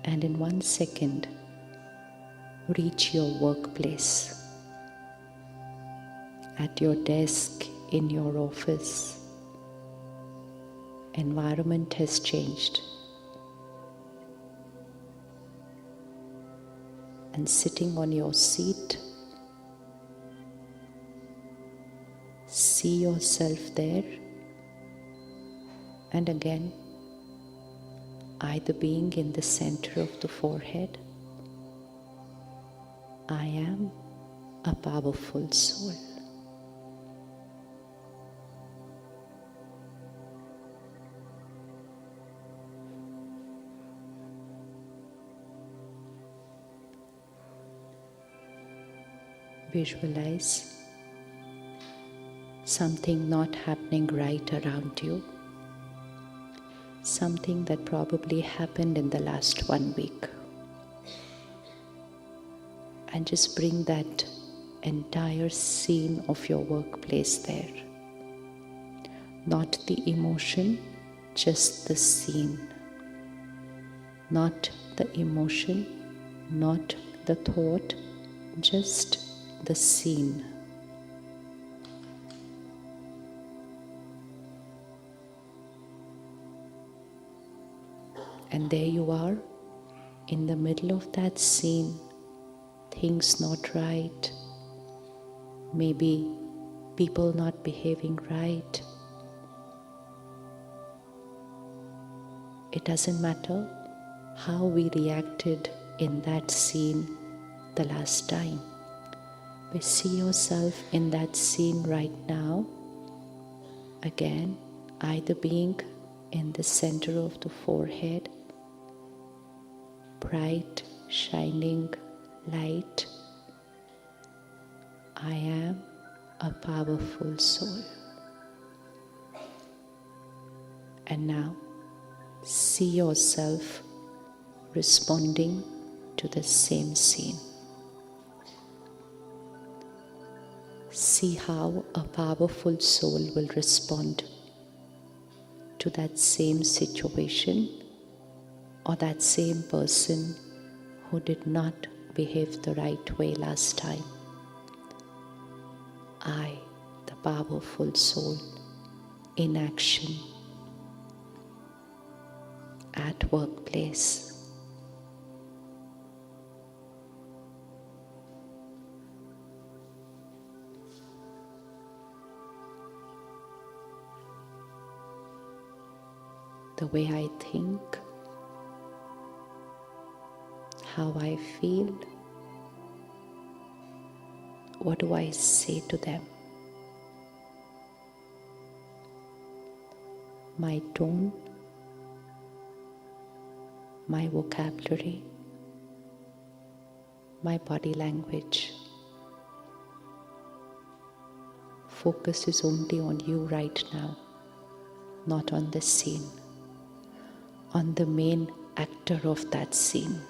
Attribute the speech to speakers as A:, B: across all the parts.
A: and in 1 second reach your workplace, at your desk, in your office. Environment has changed. And sitting on your seat, see yourself there, and again, either being in the center of the forehead, I am a powerful soul. Visualize something not happening right around you, something that probably happened in the last 1 week. And just bring that entire scene of your workplace there. Not the emotion, just the scene. Not the emotion, not the thought, just the scene. And there you are, in the middle of that scene, things not right, maybe people not behaving right. It doesn't matter how we reacted in that scene the last time. But see yourself in that scene right now, again, either being in the center of the forehead, bright, shining light. I am a powerful soul. And now, see yourself responding to the same scene. See how a powerful soul will respond to that same situation or that same person who did not behave the right way last time. I, the powerful soul, in action, at workplace. The way I think, how I feel, what do I say to them? My tone, my vocabulary, my body language. Focus is only on you right now, not on the scene, on the main actor of that scene.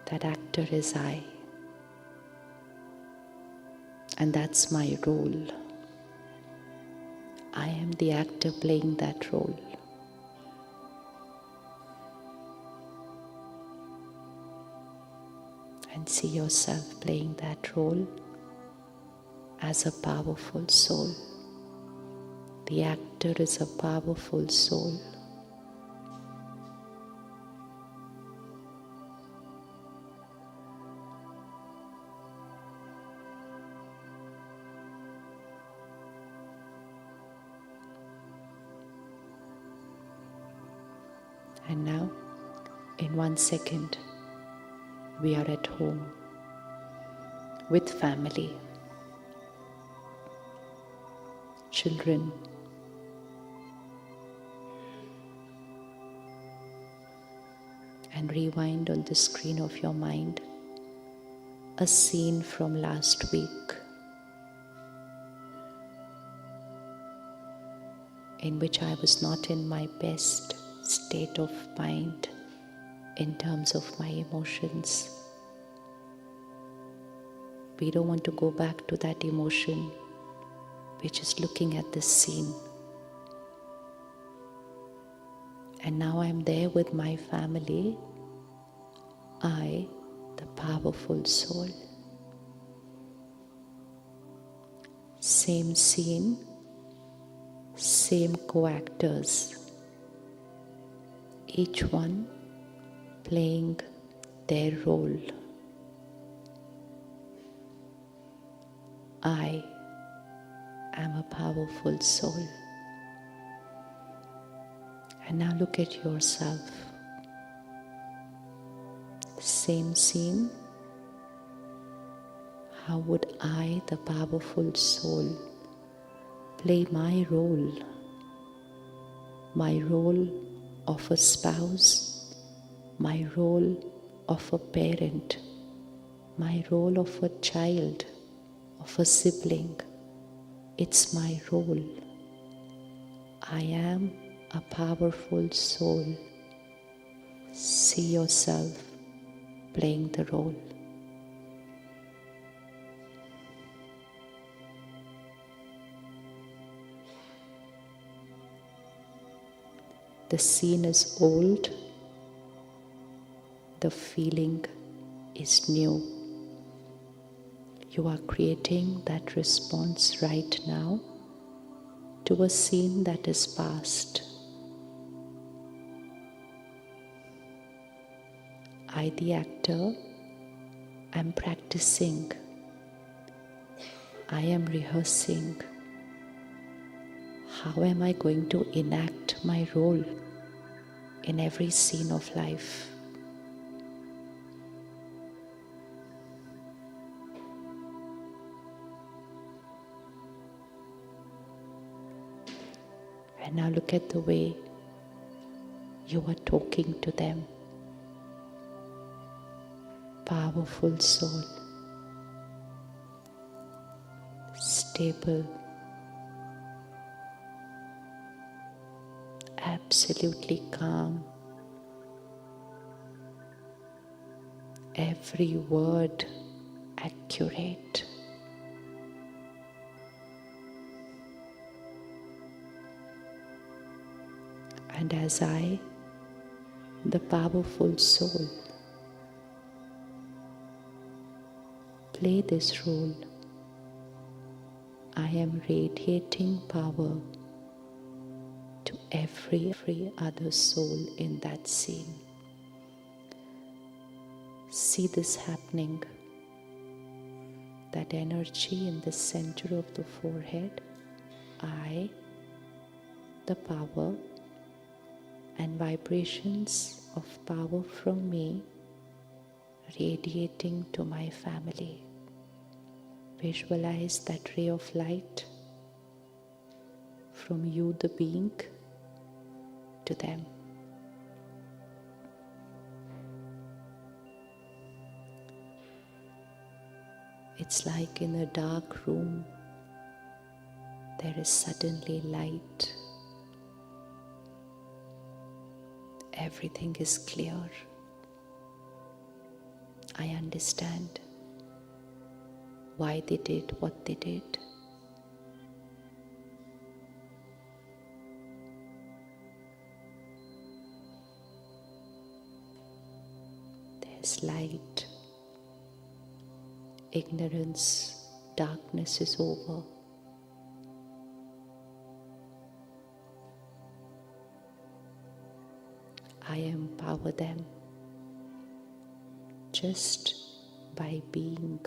A: That actor is I. And that's my role. I am the actor playing that role. And see yourself playing that role as a powerful soul. The actor is a powerful soul. And now, in 1 second, we are at home with family, children, and rewind on the screen of your mind a scene from last week in which I was not in my best state of mind in terms of my emotions. We don't want to go back to that emotion. We're just looking at the scene. And now I'm there with my family. I, the powerful soul. Same scene, same co-actors, each one playing their role. I am a powerful soul. And now look at yourself. Same scene. How would I, the powerful soul, play my role? My role of a spouse, my role of a parent, my role of a child, of a sibling. It's my role. I am a powerful soul. See yourself playing the role. The scene is old, the feeling is new. You are creating that response right now to a scene that is past. I, the actor, am practicing. I am rehearsing. How am I going to enact my role in every scene of life? And now look at the way you are talking to them. Powerful soul, stable, absolutely calm. Every word accurate. And as I, the powerful soul, play this role, I am radiating power to every other soul in that scene. See this happening, that energy in the center of the forehead, I, the power, and vibrations of power from me radiating to my family. Visualize that ray of light from you, the being, to them. It's like in a dark room, there is suddenly light. Everything is clear. I understand why they did what they did. There's light. Ignorance, darkness is over. I empower them just by being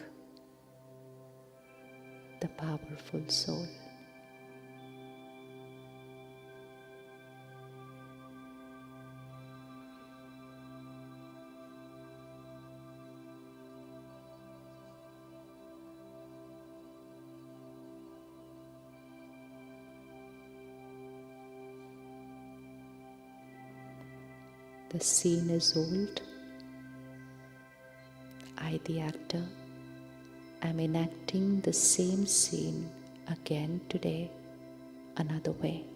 A: the powerful soul. The scene is old. I, the actor, am enacting the same scene again today, another way.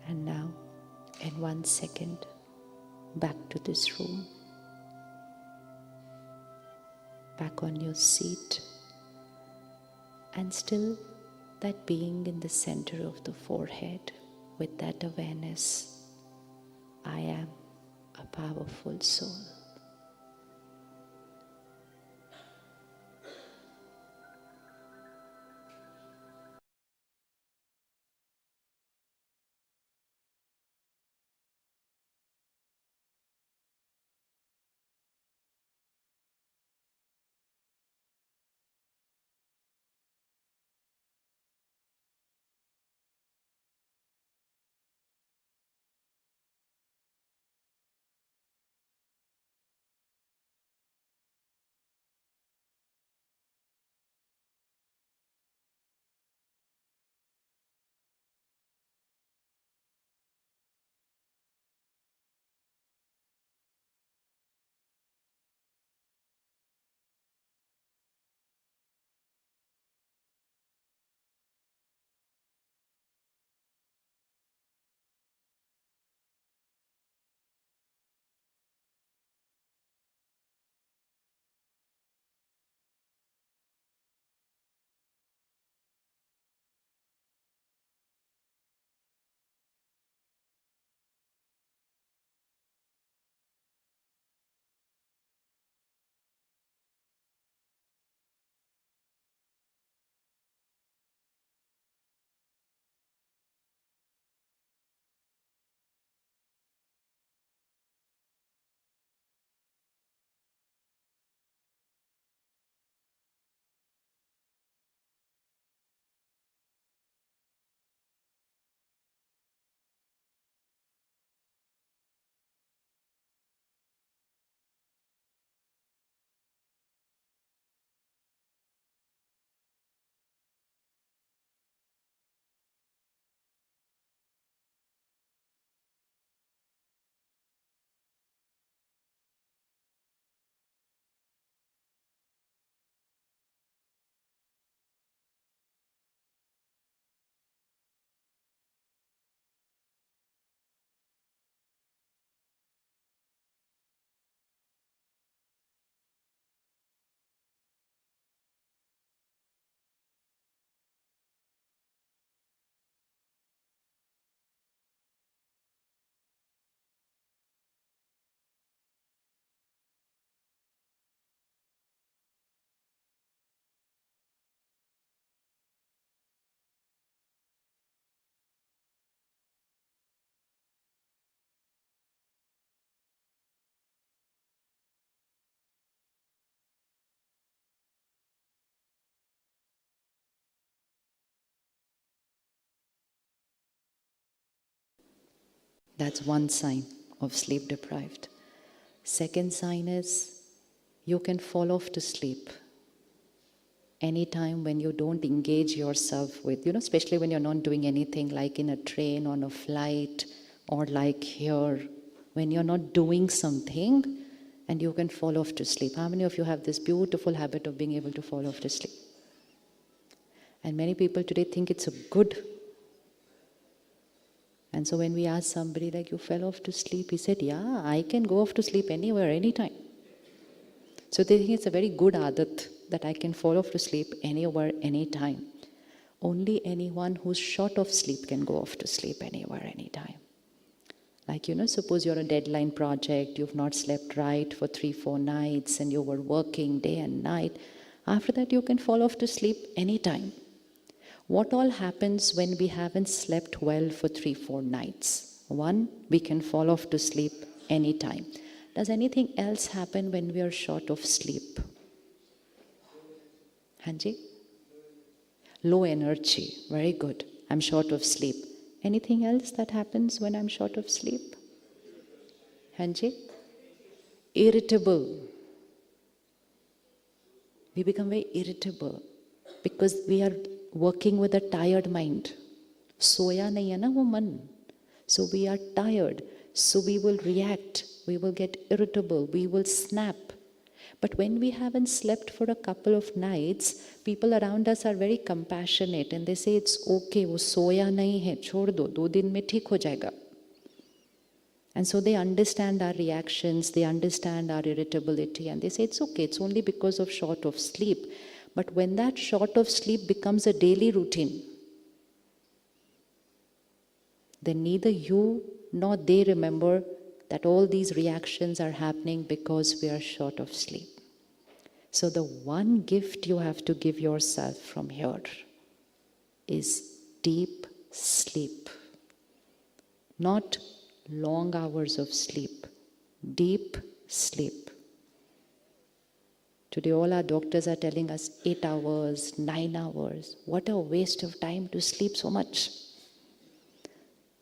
A: And now, 1 second back to this room, back on your seat, and still that being in the center of the forehead with that awareness, I am a powerful soul. That's one sign of sleep deprived. Second sign is you can fall off to sleep anytime when you don't engage yourself with, especially when you're not doing anything, like in a train, on a flight, or like here, when you're not doing something and you can fall off to sleep. How many of you have this beautiful habit of being able to fall off to sleep? And many people today think it's a good. And so when we ask somebody like, you fell off to sleep, he said, yeah, I can go off to sleep anywhere, anytime. So they think it's a very good adat that I can fall off to sleep anywhere, anytime. Only anyone who's short of sleep can go off to sleep anywhere, anytime. Like, suppose you're a deadline project, you've not slept right for 3-4 nights, and you were working day and night. After that, you can fall off to sleep anytime. What all happens when we haven't slept well for 3-4 nights? One, we can fall off to sleep anytime. Does anything else happen when we are short of sleep? Hanji? Low energy. Very good. I'm short of sleep. Anything else that happens when I'm short of sleep? Hanji? Irritable. We become very irritable because we are working with a tired mind. Soya nahi hai na wo man. So we are tired. So we will react. We will get irritable. We will snap. But when we haven't slept for a couple of nights, people around us are very compassionate and they say, it's okay, wo soya nahi hai, chhod do, 2 दिन में ठीक हो जाएगा. And so they understand our reactions, they understand our irritability, and they say, it's okay, it's only because of short of sleep. But when that short of sleep becomes a daily routine, then neither you nor they remember that all these reactions are happening because we are short of sleep. So the one gift you have to give yourself from here is deep sleep. Not long hours of sleep, deep sleep. Today all our doctors are telling us 8 hours, 9 hours. What a waste of time to sleep so much.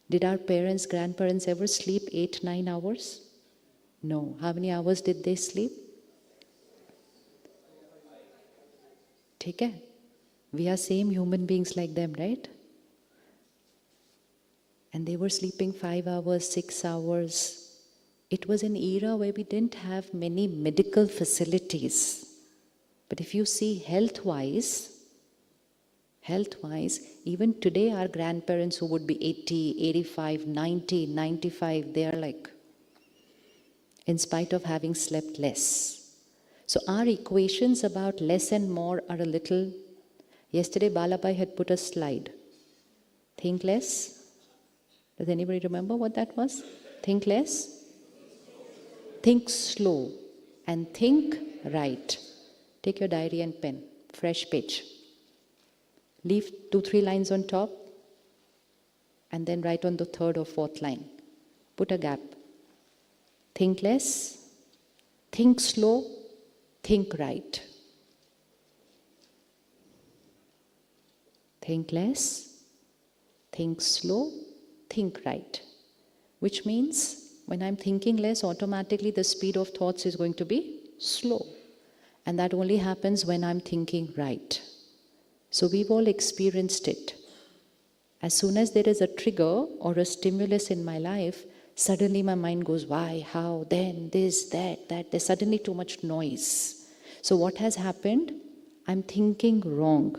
A: Did our parents, grandparents ever sleep 8, 9 hours? No. How many hours did they sleep? Take care. We are same human beings like them, right? And they were sleeping 5 hours, 6 hours. It was an era where we didn't have many medical facilities. But if you see health-wise, even today our grandparents who would be 80, 85, 90, 95, they are like, in spite of having slept less. So our equations about less and more are a little. Yesterday Balabai had put a slide. Think less. Does anybody remember what that was? Think less. Think slow. And think right. Take your diary and pen. Fresh page. Leave 2-3 lines on top. And then write on the 3rd or 4th line. Put a gap. Think less. Think slow. Think right. Think less. Think slow. Think right. Which means when I'm thinking less, automatically the speed of thoughts is going to be slow. And that only happens when I'm thinking right. So we've all experienced it. As soon as there is a trigger or a stimulus in my life, suddenly my mind goes, why, how, then, this, that. There's suddenly too much noise. So what has happened? I'm thinking wrong.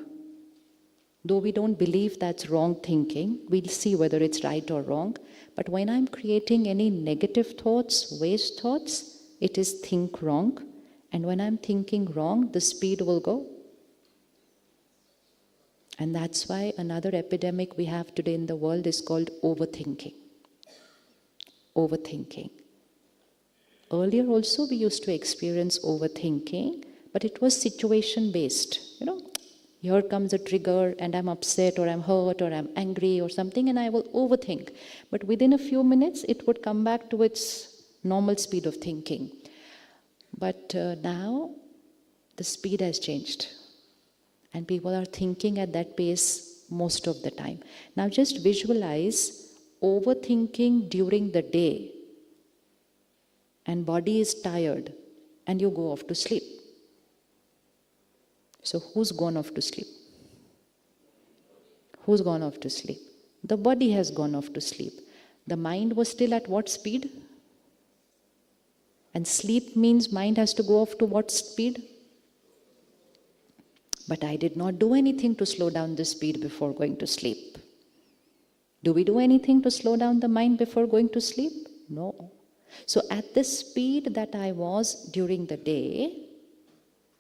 A: Though we don't believe that's wrong thinking, we'll see whether it's right or wrong. But when I'm creating any negative thoughts, waste thoughts, it is think wrong. And when I'm thinking wrong, the speed will go. And that's why another epidemic we have today in the world is called overthinking. Overthinking. Earlier also we used to experience overthinking, but it was situation based. Here comes a trigger and I'm upset or I'm hurt or I'm angry or something and I will overthink. But within a few minutes it would come back to its normal speed of thinking. But now the speed has changed and people are thinking at that pace most of the time. Now just visualize overthinking during the day and body is tired and you go off to sleep. So who's gone off to sleep? Who's gone off to sleep? The body has gone off to sleep. The mind was still at what speed? And sleep means mind has to go off to what speed? But I did not do anything to slow down the speed before going to sleep. Do we do anything to slow down the mind before going to sleep? No. So at the speed that I was during the day,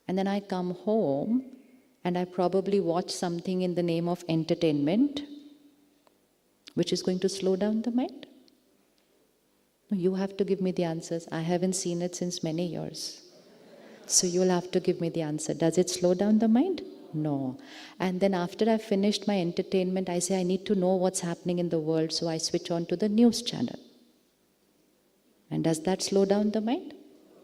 A: and then I come home and I probably watch something in the name of entertainment, which is going to slow down the mind. No, you have to give me the answers. I haven't seen it since many years. So you'll have to give me the answer. Does it slow down the mind? No. And then after I've finished my entertainment, I say I need to know what's happening in the world, so I switch on to the news channel. And does that slow down the mind?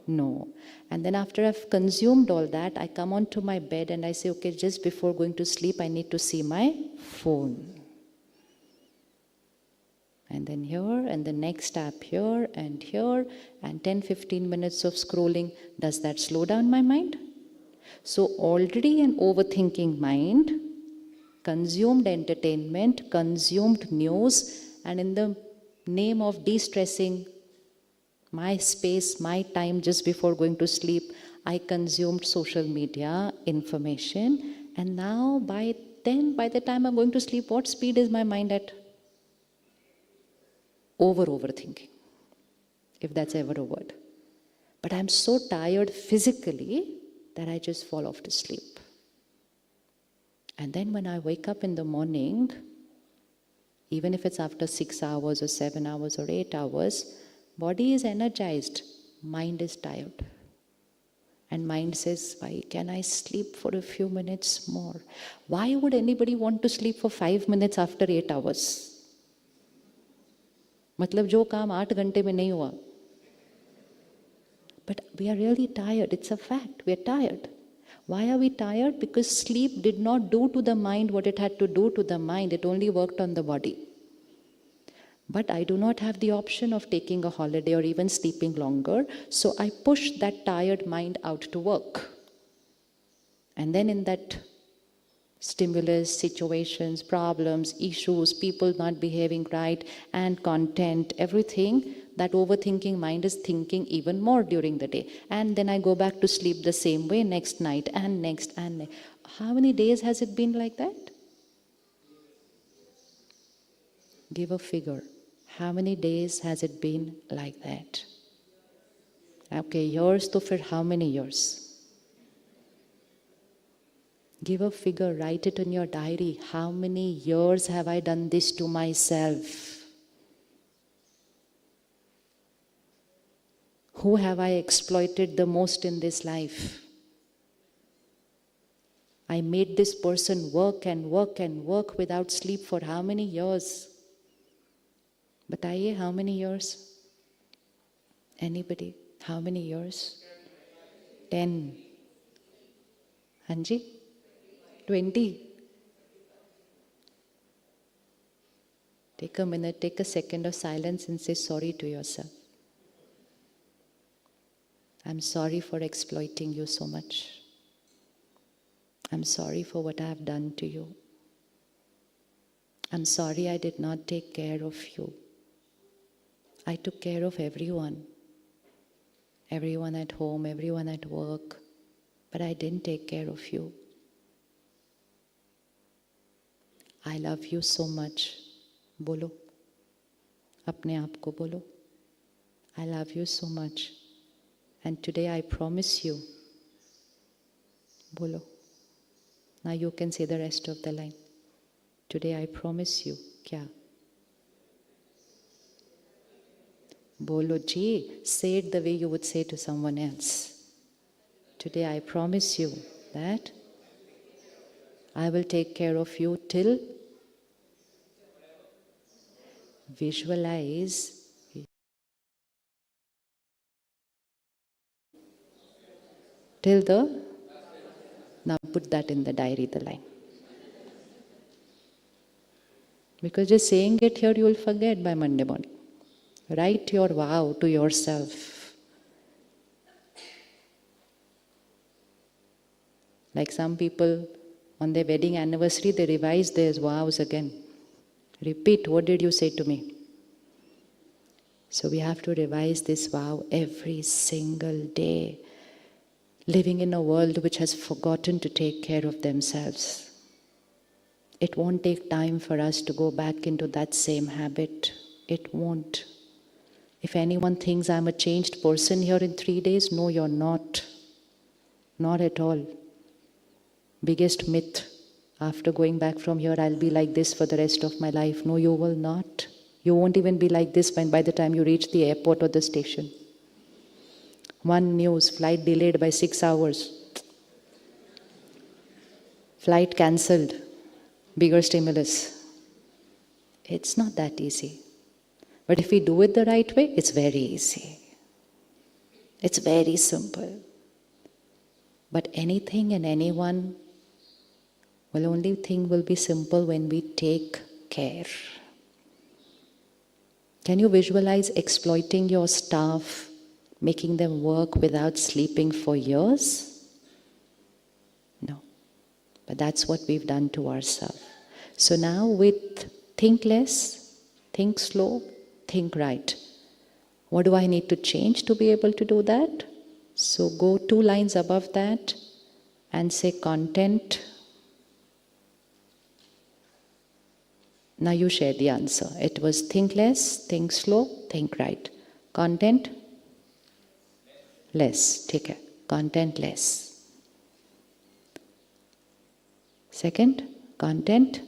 A: No. And then after I've consumed all that, I come onto my bed and I say, okay, just before going to sleep, I need to see my phone. And then here, and the next app here, and 10-15 minutes of scrolling. Does that slow down my mind? So already an overthinking mind, consumed entertainment, consumed news, and in the name of de-stressing my space, my time just before going to sleep, I consumed social media information. And now by the time I'm going to sleep, what speed is my mind at? Overthinking. if that's ever a word. But I'm so tired physically that I just fall off to sleep. And then when I wake up in the morning, even if it's after 6 hours or 7 hours or 8 hours, body is energized, mind is tired. And mind says, why can I sleep for a few minutes more? Why would anybody want to sleep for 5 minutes after 8 hours? मतलब जो काम 8 घंटे में नहीं हुआ. But we are really tired. It's a fact. We are tired. Why are we tired? Because sleep did not do to the mind what it had to do to the mind. It only worked on the body. But I do not have the option of taking a holiday or even sleeping longer. So I push that tired mind out to work. And then in that stimulus, situations, problems, issues, people not behaving right, and content, everything, that overthinking mind is thinking even more during the day. And then I go back to sleep the same way next night and next and next. How many days has it been like that? Give a figure. How many days has it been like that? Okay, years to fit how many years? Give a figure, write it in your diary. How many years have I done this to myself? Who have I exploited the most in this life? I made this person work and work and work without sleep for how many years? Bataiye, how many years? Anybody? How many years? 10. Hanji? 20. Take a minute, take a second of silence and say sorry to yourself. I'm sorry for exploiting you so much. I'm sorry for what I have done to you. I'm sorry I did not take care of you. I took care of everyone. Everyone at home, everyone at work. But I didn't take care of you. I love you so much. Bolo. Apne aap ko bolo. I love you so much. And today I promise you. Bolo. Now you can say the rest of the line. Today I promise you. Kya? Bolo ji. Say it the way you would say to someone else. Today I promise you that I will take care of you till. Visualize. Till the. Now put that in the diary, the line. Because just saying it here, you will forget by Monday morning. Write your vow to yourself. Like some people, on their wedding anniversary, they revise their vows again. Repeat, what did you say to me? So we have to revise this vow every single day. Living in a world which has forgotten to take care of themselves. It won't take time for us to go back into that same habit. It won't. If anyone thinks I'm a changed person here in 3 days, no, you're not. Not at all. Biggest myth. After going back from here, I'll be like this for the rest of my life. No, you will not. You won't even be like this by the time you reach the airport or the station. One news, flight delayed by 6 hours. Flight cancelled. Bigger stimulus. It's not that easy. But if we do it the right way, it's very easy. It's very simple. But anything and anyone, only thing will be simple when we take care. Can you visualize exploiting your staff, making them work without sleeping for years? No. But that's what we've done to ourselves. So now with think less, think slow, think right. What do I need to change to be able to do that? So go 2 lines above that and say content. Now you share the answer. It was think less, think slow, think right. Content? Less. ठीक है. Content less. Second, content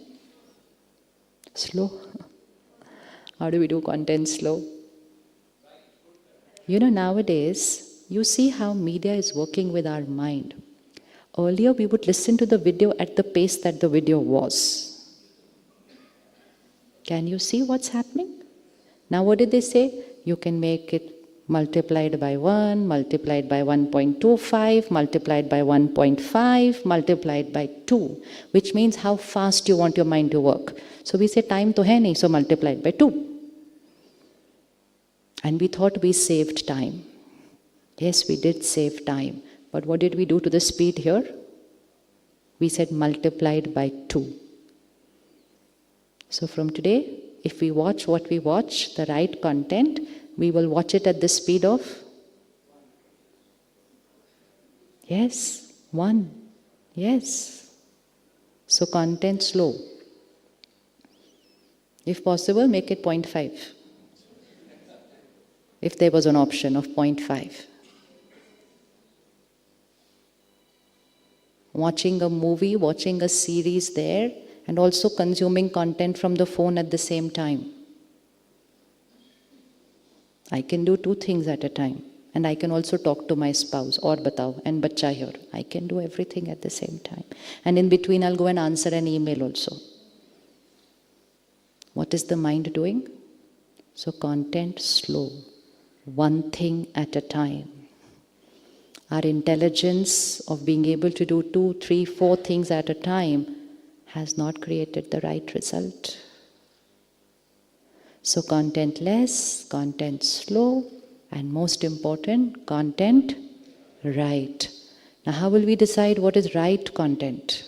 A: slow. How do we do content slow? You know, nowadays, you see how media is working with our mind. Earlier, we would listen to the video at the pace that the video was. Can you see what's happening? Now, what did they say? You can make it multiplied by 1, multiplied by 1.25, multiplied by 1.5, multiplied by 2, which means how fast you want your mind to work. So we say time to hai nahi, so multiplied by 2. And we thought we saved time. Yes, we did save time. But what did we do to the speed here? We said multiplied by 2. So from today, if we watch what we watch, the right content, we will watch it at the speed of? Yes, 1. Yes. So content slow. If possible, make it 0.5. If there was an option of 0.5. Watching a movie, watching a series there, and also consuming content from the phone at the same time. I can do 2 things at a time. And I can also talk to my spouse, or batao, and bachcha here. I can do everything at the same time. And in between, I'll go and answer an email also. What is the mind doing? So content slow. 1 thing at a time. Our intelligence of being able to do 2, 3, 4 things at a time has not created the right result. So content less, content slow, and most important, content right. Now how will we decide what is right content?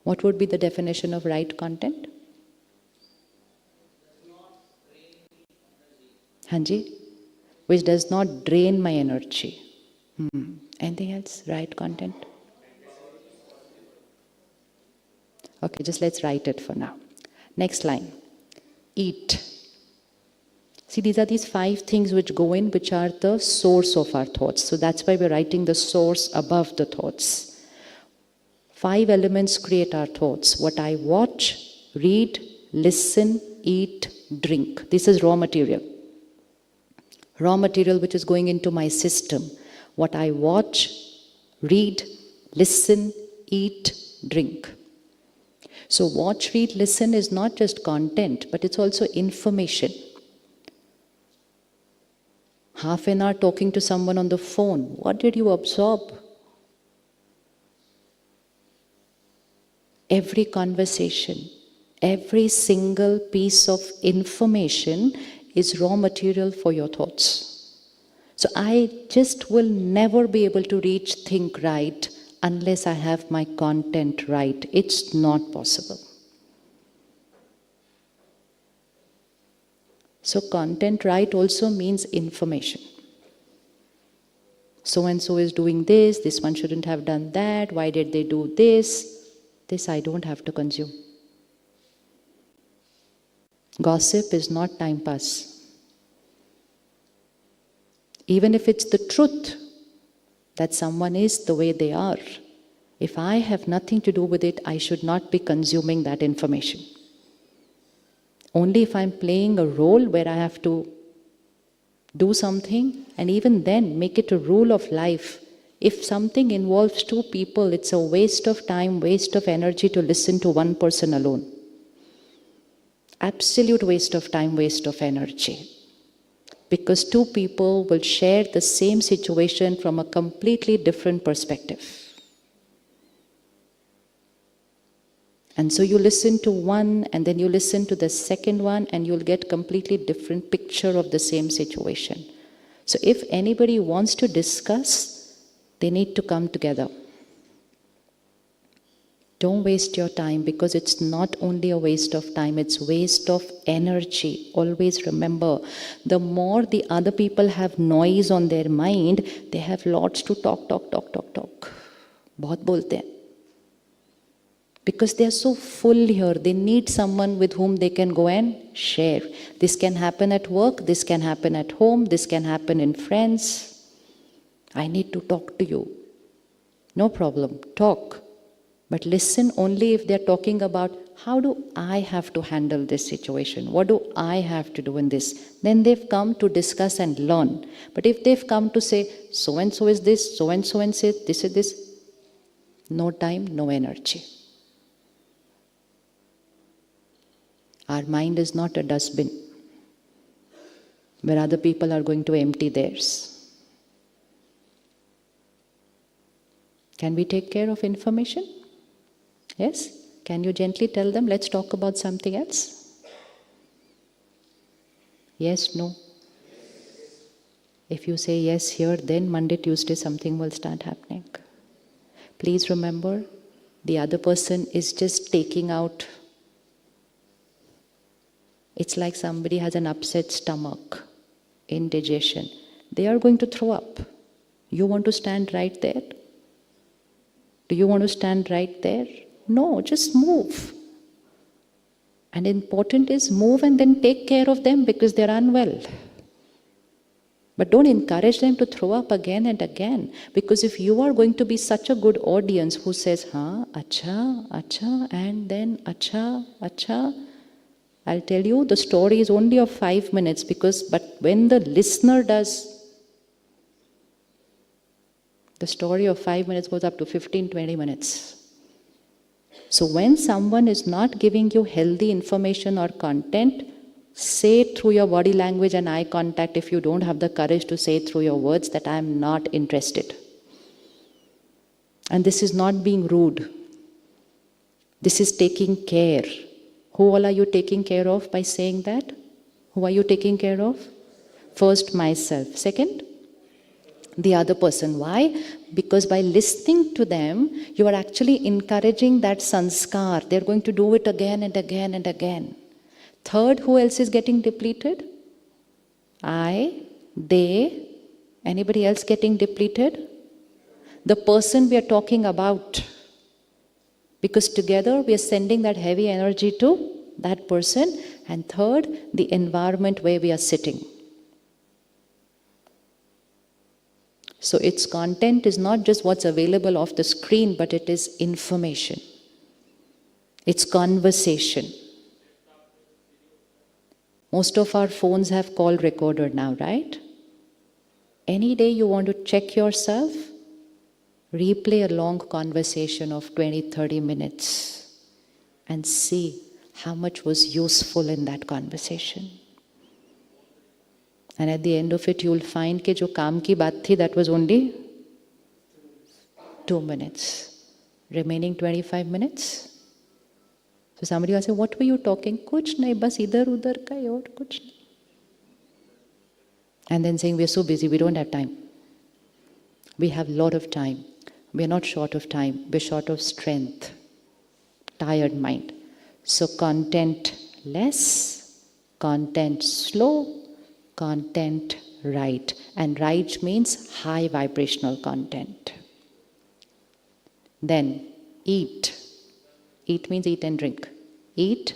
A: What would be the definition of right content? Hanji? Which does not drain my energy. Anything else? Right content? Okay, just let's write it for now. Next line. Eat. See, these are these 5 things which go in, which are the source of our thoughts. So that's why we're writing the source above the thoughts. 5 elements create our thoughts. What I watch, read, listen, eat, drink. This is raw material. Raw material which is going into my system. What I watch, read, listen, eat, drink. So watch, read, listen is not just content, but it's also information. Half an hour talking to someone on the phone. What did you absorb? Every conversation, every single piece of information is raw material for your thoughts. So I just will never be able to reach think right unless I have my content right. It's not possible. So content right also means information. So and so is doing this, this one shouldn't have done that, why did they do this? This I don't have to consume. Gossip is not time pass. Even if it's the truth that someone is the way they are, if I have nothing to do with it, I should not be consuming that information. Only if I'm playing a role where I have to do something, and even then make it a rule of life. If something involves 2 people, it's a waste of time, waste of energy to listen to one person alone. Absolute waste of time, waste of energy. Because 2 people will share the same situation from a completely different perspective. And so you listen to one, and then you listen to the second one, and you'll get completely different picture of the same situation. So if anybody wants to discuss, they need to come together. Don't waste your time, because it's not only a waste of time, it's waste of energy. Always remember, the more the other people have noise on their mind, they have lots to talk. बहुत बोलते हैं. Because they are so full here, they need someone with whom they can go and share. This can happen at work, this can happen at home, this can happen in friends. I need to talk to you. No problem, talk. But listen only if they're talking about, how do I have to handle this situation? What do I have to do in this? Then they've come to discuss and learn. But if they've come to say, so and so is this, so and so and say, this is this, no time, no energy. Our mind is not a dustbin where other people are going to empty theirs. Can we take care of information? Yes? Can you gently tell them, let's talk about something else? Yes, no? If you say yes here, then Monday, Tuesday, something will start happening. Please remember, the other person is just taking out. It's like somebody has an upset stomach, indigestion. They are going to throw up. You want to stand right there? Do you want to stand right there? No, just move. And important is move and then take care of them because they're unwell. But don't encourage them to throw up again and again. Because if you are going to be such a good audience who says, acha, acha, and then acha, acha, I'll tell you, the story is only of 5 minutes but when the listener does, the story of 5 minutes goes up to 15, 20 minutes. So when someone is not giving you healthy information or content, say it through your body language and eye contact if you don't have the courage to say it through your words that I am not interested. And this is not being rude. This is taking care. Who all are you taking care of by saying that? Who are you taking care of? First, myself. Second, the other person. Why? Because by listening to them, you are actually encouraging that sanskar. They're going to do it again and again and again. Third, who else is getting depleted? I, they, anybody else getting depleted? The person we are talking about. Because together we are sending that heavy energy to that person. And third, the environment where we are sitting. So its content is not just what's available off the screen, but it is information. It's conversation. Most of our phones have call recorder now, right? Any day you want to check yourself, replay a long conversation of 20-30 minutes and see how much was useful in that conversation. And at the end of it, you will find that jo kaam ki baat thi, that was only 2 minutes. Remaining 25 minutes. So somebody will say, what were you talking? Kuch nahi, bas idhar udhar ka aur kuch nahi. And then saying, we are so busy, we don't have time. We have a lot of time. We are not short of time. We are short of strength. Tired mind. So content less, content slow, content right. And right means high vibrational content. Then eat. Eat means eat and drink. Eat.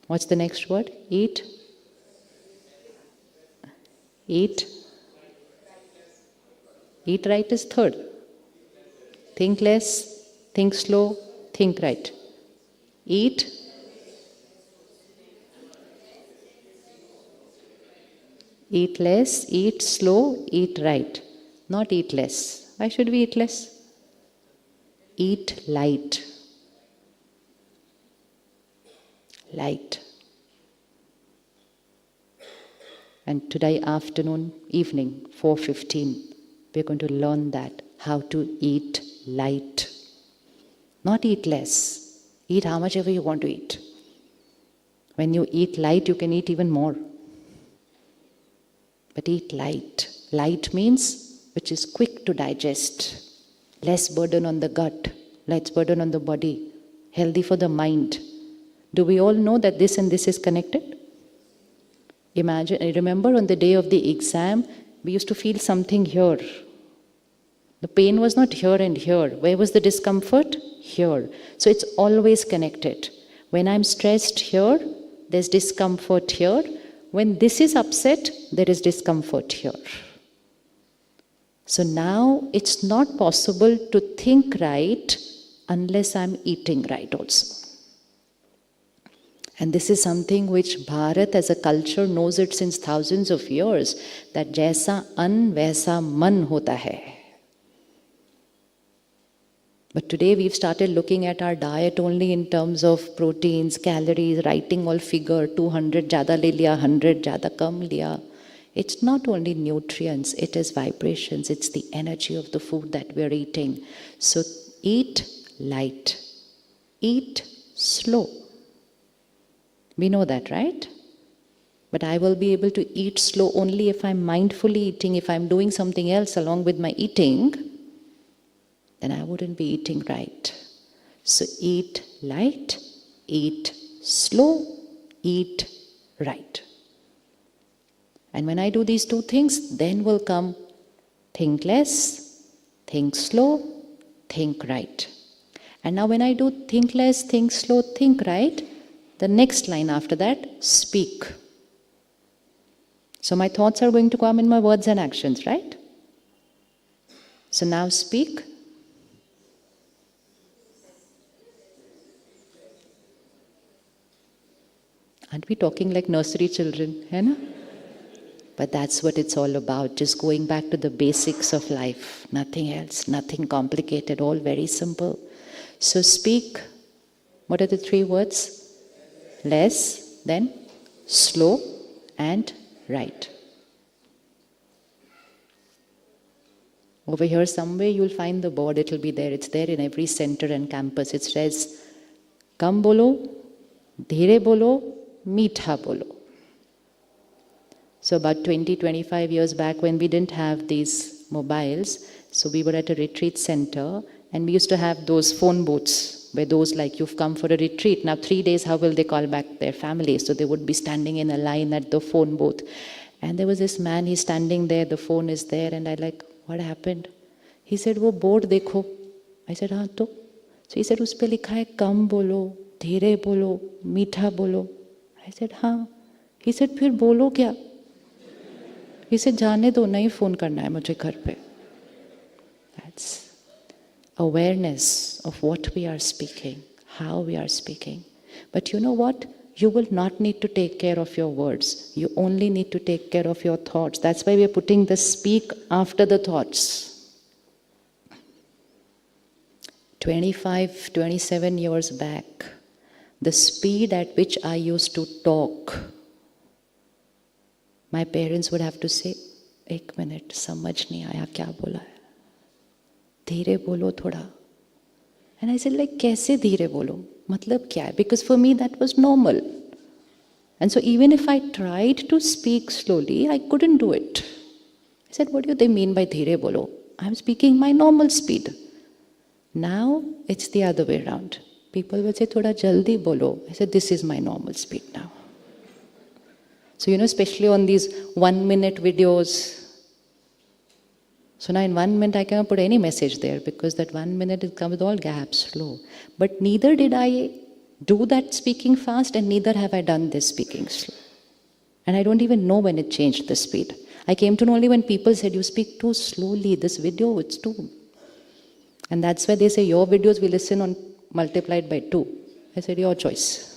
A: What's the next word? Eat. Eat. Eat right is third. Think less, think slow, think right. Eat. Eat less, eat slow, eat right. Not eat less. Why should we eat less? Eat light. Light. And today afternoon, evening, 4:15, we're going to learn that, how to eat light. Not eat less. Eat how much ever you want to eat. When you eat light, you can eat even more. But eat light. Light means which is quick to digest. Less burden on the gut. Less burden on the body. Healthy for the mind. Do we all know that this and this is connected? Imagine, remember on the day of the exam, we used to feel something here. The pain was not here and here. Where was the discomfort? Here. So it's always connected. When I'm stressed here, there's discomfort here. When this is upset, there is discomfort here. So now it's not possible to think right unless I'm eating right also. And this is something which Bharat as a culture knows it since thousands of years, that jaisa an vaisa man hota hai. But today we've started looking at our diet only in terms of proteins, calories, writing all figure, 200 jada le liya, 100 jada kam liya. It's not only nutrients, it is vibrations, it's the energy of the food that we're eating. So eat light, eat slow. We know that, right? But I will be able to eat slow only if I'm mindfully eating. If I'm doing something else along with my eating, then I wouldn't be eating right. So eat light, eat slow, eat right. And when I do these two things, then will come think less, think slow, think right. And now when I do think less, think slow, think right, the next line after that, speak. So my thoughts are going to come in my words and actions, right? So now speak. Aren't we talking like nursery children, hai na? But that's what it's all about, just going back to the basics of life, nothing else, nothing complicated, all very simple. So speak, what are the three words? Less, then slow and right. Over here somewhere you'll find the board, it'll be there, it's there in every center and campus. It says, Kam bolo, dheere bolo, meetha bolo. So about 20-25 years back when we didn't have these mobiles, so we were at a retreat center and we used to have those phone booths where those like, you've come for a retreat, now 3 days, how will they call back their family? So they would be standing in a line at the phone booth. And there was this man, he's standing there, the phone is there, and I like, what happened? He said, wo board dekho. I said, haan to. So he said, uspe likha hai, kam bolo, dheere bolo, meetha bolo. I said, haan. He said, phir bolo kya? He said, jaane do, nahi phone karna hai mujhe ghar pe. That's awareness of what we are speaking, how we are speaking. But you know what? You will not need to take care of your words. You only need to take care of your thoughts. That's why we are putting the speak after the thoughts. 25, 27 years back, the speed at which I used to talk, my parents would have to say, "Ek minute, samajh nahi aaya kya bola hai. Dheere bolo thoda." And I said, like, kaise dheere bolo? Matlab kya hai? Because for me that was normal. And so even if I tried to speak slowly, I couldn't do it. I said, what do they mean by dheere bolo? I'm speaking my normal speed. Now it's the other way around. People will say, thoda jaldi bolo. I said, this is my normal speed now. So, especially on these 1 minute videos. So now in 1 minute I cannot put any message there because that 1 minute it comes with all gaps, slow. But neither did I do that speaking fast and neither have I done this speaking slow. And I don't even know when it changed the speed. I came to know only when people said, you speak too slowly, this video, it's too. And that's why they say, your videos we listen on multiplied by 2. I said, your choice.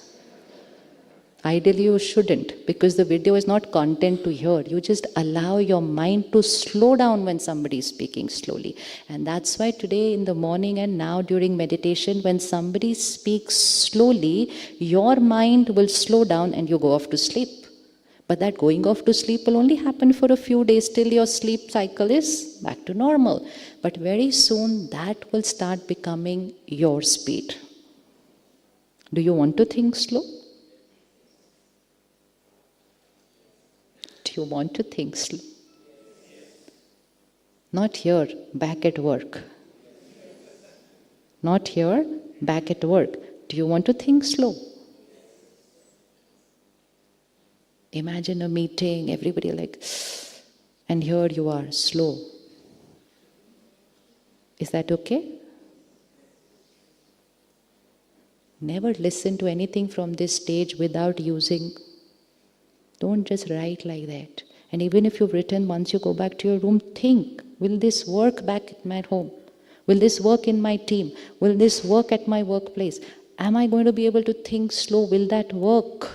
A: Ideally you shouldn't, because the video is not content to hear. You just allow your mind to slow down when somebody is speaking slowly. And that's why today in the morning and now during meditation, when somebody speaks slowly, your mind will slow down and you go off to sleep. But that going off to sleep will only happen for a few days till your sleep cycle is back to normal. But very soon that will start becoming your speed. Do you want to think slow? Do you want to think slow? Not here, back at work. Not here, back at work. Do you want to think slow? Imagine a meeting, everybody like, and here you are, slow. Is that okay? Never listen to anything from this stage without using. Don't just write like that. And even if you've written, once you go back to your room, think, will this work back at my home? Will this work in my team? Will this work at my workplace? Am I going to be able to think slow? Will that work?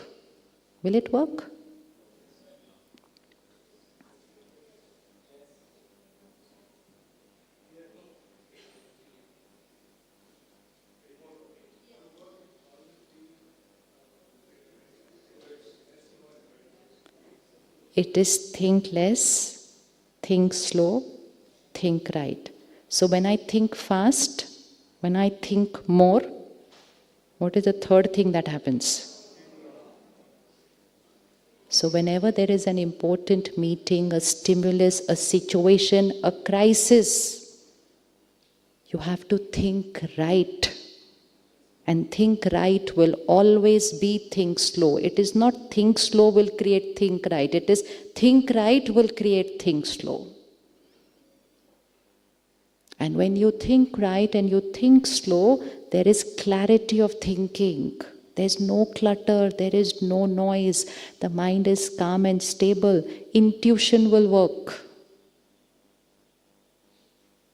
A: Will it work? It is think less, think slow, think right. So when I think fast, when I think more, what is the third thing that happens? So whenever there is an important meeting, a stimulus, a situation, a crisis, you have to think right. And think right will always be think slow. It is not think slow will create think right. It is think right will create think slow. And when you think right and you think slow, there is clarity of thinking. There's no clutter, there is no noise. The mind is calm and stable. Intuition will work.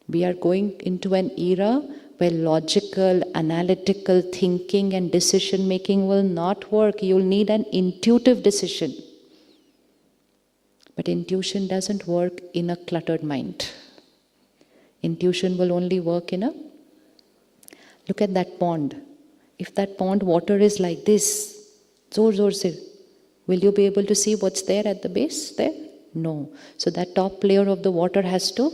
A: We are going into an era where logical, analytical thinking and decision making will not work. You'll need an intuitive decision. But intuition doesn't work in a cluttered mind. Intuition will only work in a... Look at that pond. If that pond water is like this, zor se, will you be able to see what's there at the base there? No. So that top layer of the water has to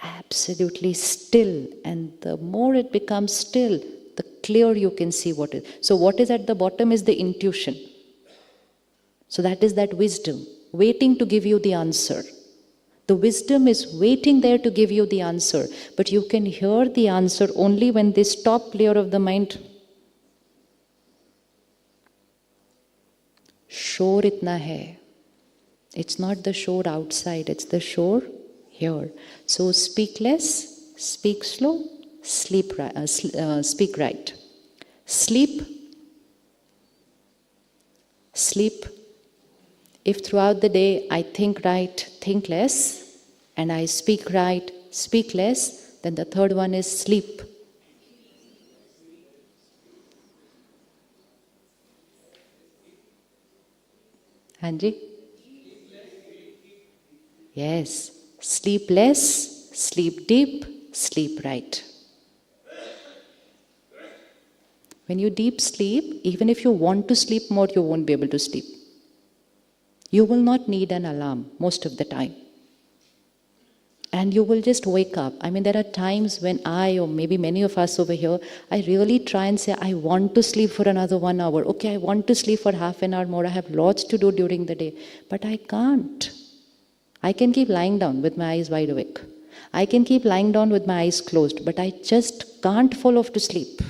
A: absolutely still, and the more it becomes still, the clearer you can see what is. So what is at the bottom is the intuition. So that is that wisdom, waiting to give you the answer. The wisdom is waiting there to give you the answer, but you can hear the answer only when this top layer of the mind, shore itna hai. It's not the shore outside, it's the shore here. So speak less, speak slow, speak right. Sleep. If throughout the day I think right, think less, and I speak right, speak less, then the third one is sleep. Hanji? Yes. Sleep less, sleep deep, sleep right. When you deep sleep, even if you want to sleep more, you won't be able to sleep. You will not need an alarm most of the time. And you will just wake up. I mean, there are times when I, or maybe many of us over here, I really try and say, I want to sleep for another 1 hour. Okay, I want to sleep for half an hour more. I have lots to do during the day. But I can't. I can keep lying down with my eyes wide awake. I can keep lying down with my eyes closed, but I just can't fall off to sleep.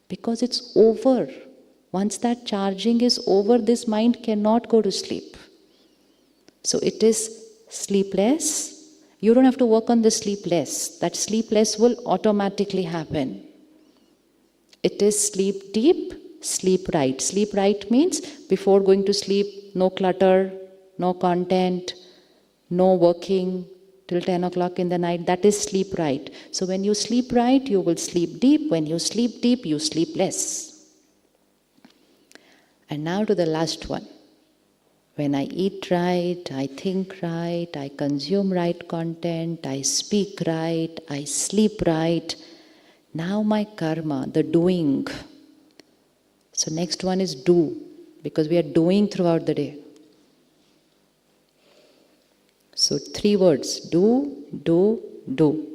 A: Because it's over. Once that charging is over, this mind cannot go to sleep. So it is sleepless. You don't have to work on the sleepless. That sleepless will automatically happen. It is sleep deep, sleep right. Sleep right means before going to sleep, no clutter, no content, no working till 10 o'clock in the night. That is sleep right. So when you sleep right, you will sleep deep. When you sleep deep, you sleep less. And now to the last one. When I eat right, I think right, I consume right content, I speak right, I sleep right. Now my karma, the doing. So next one is do, because we are doing throughout the day. So 3 words, do, do, do.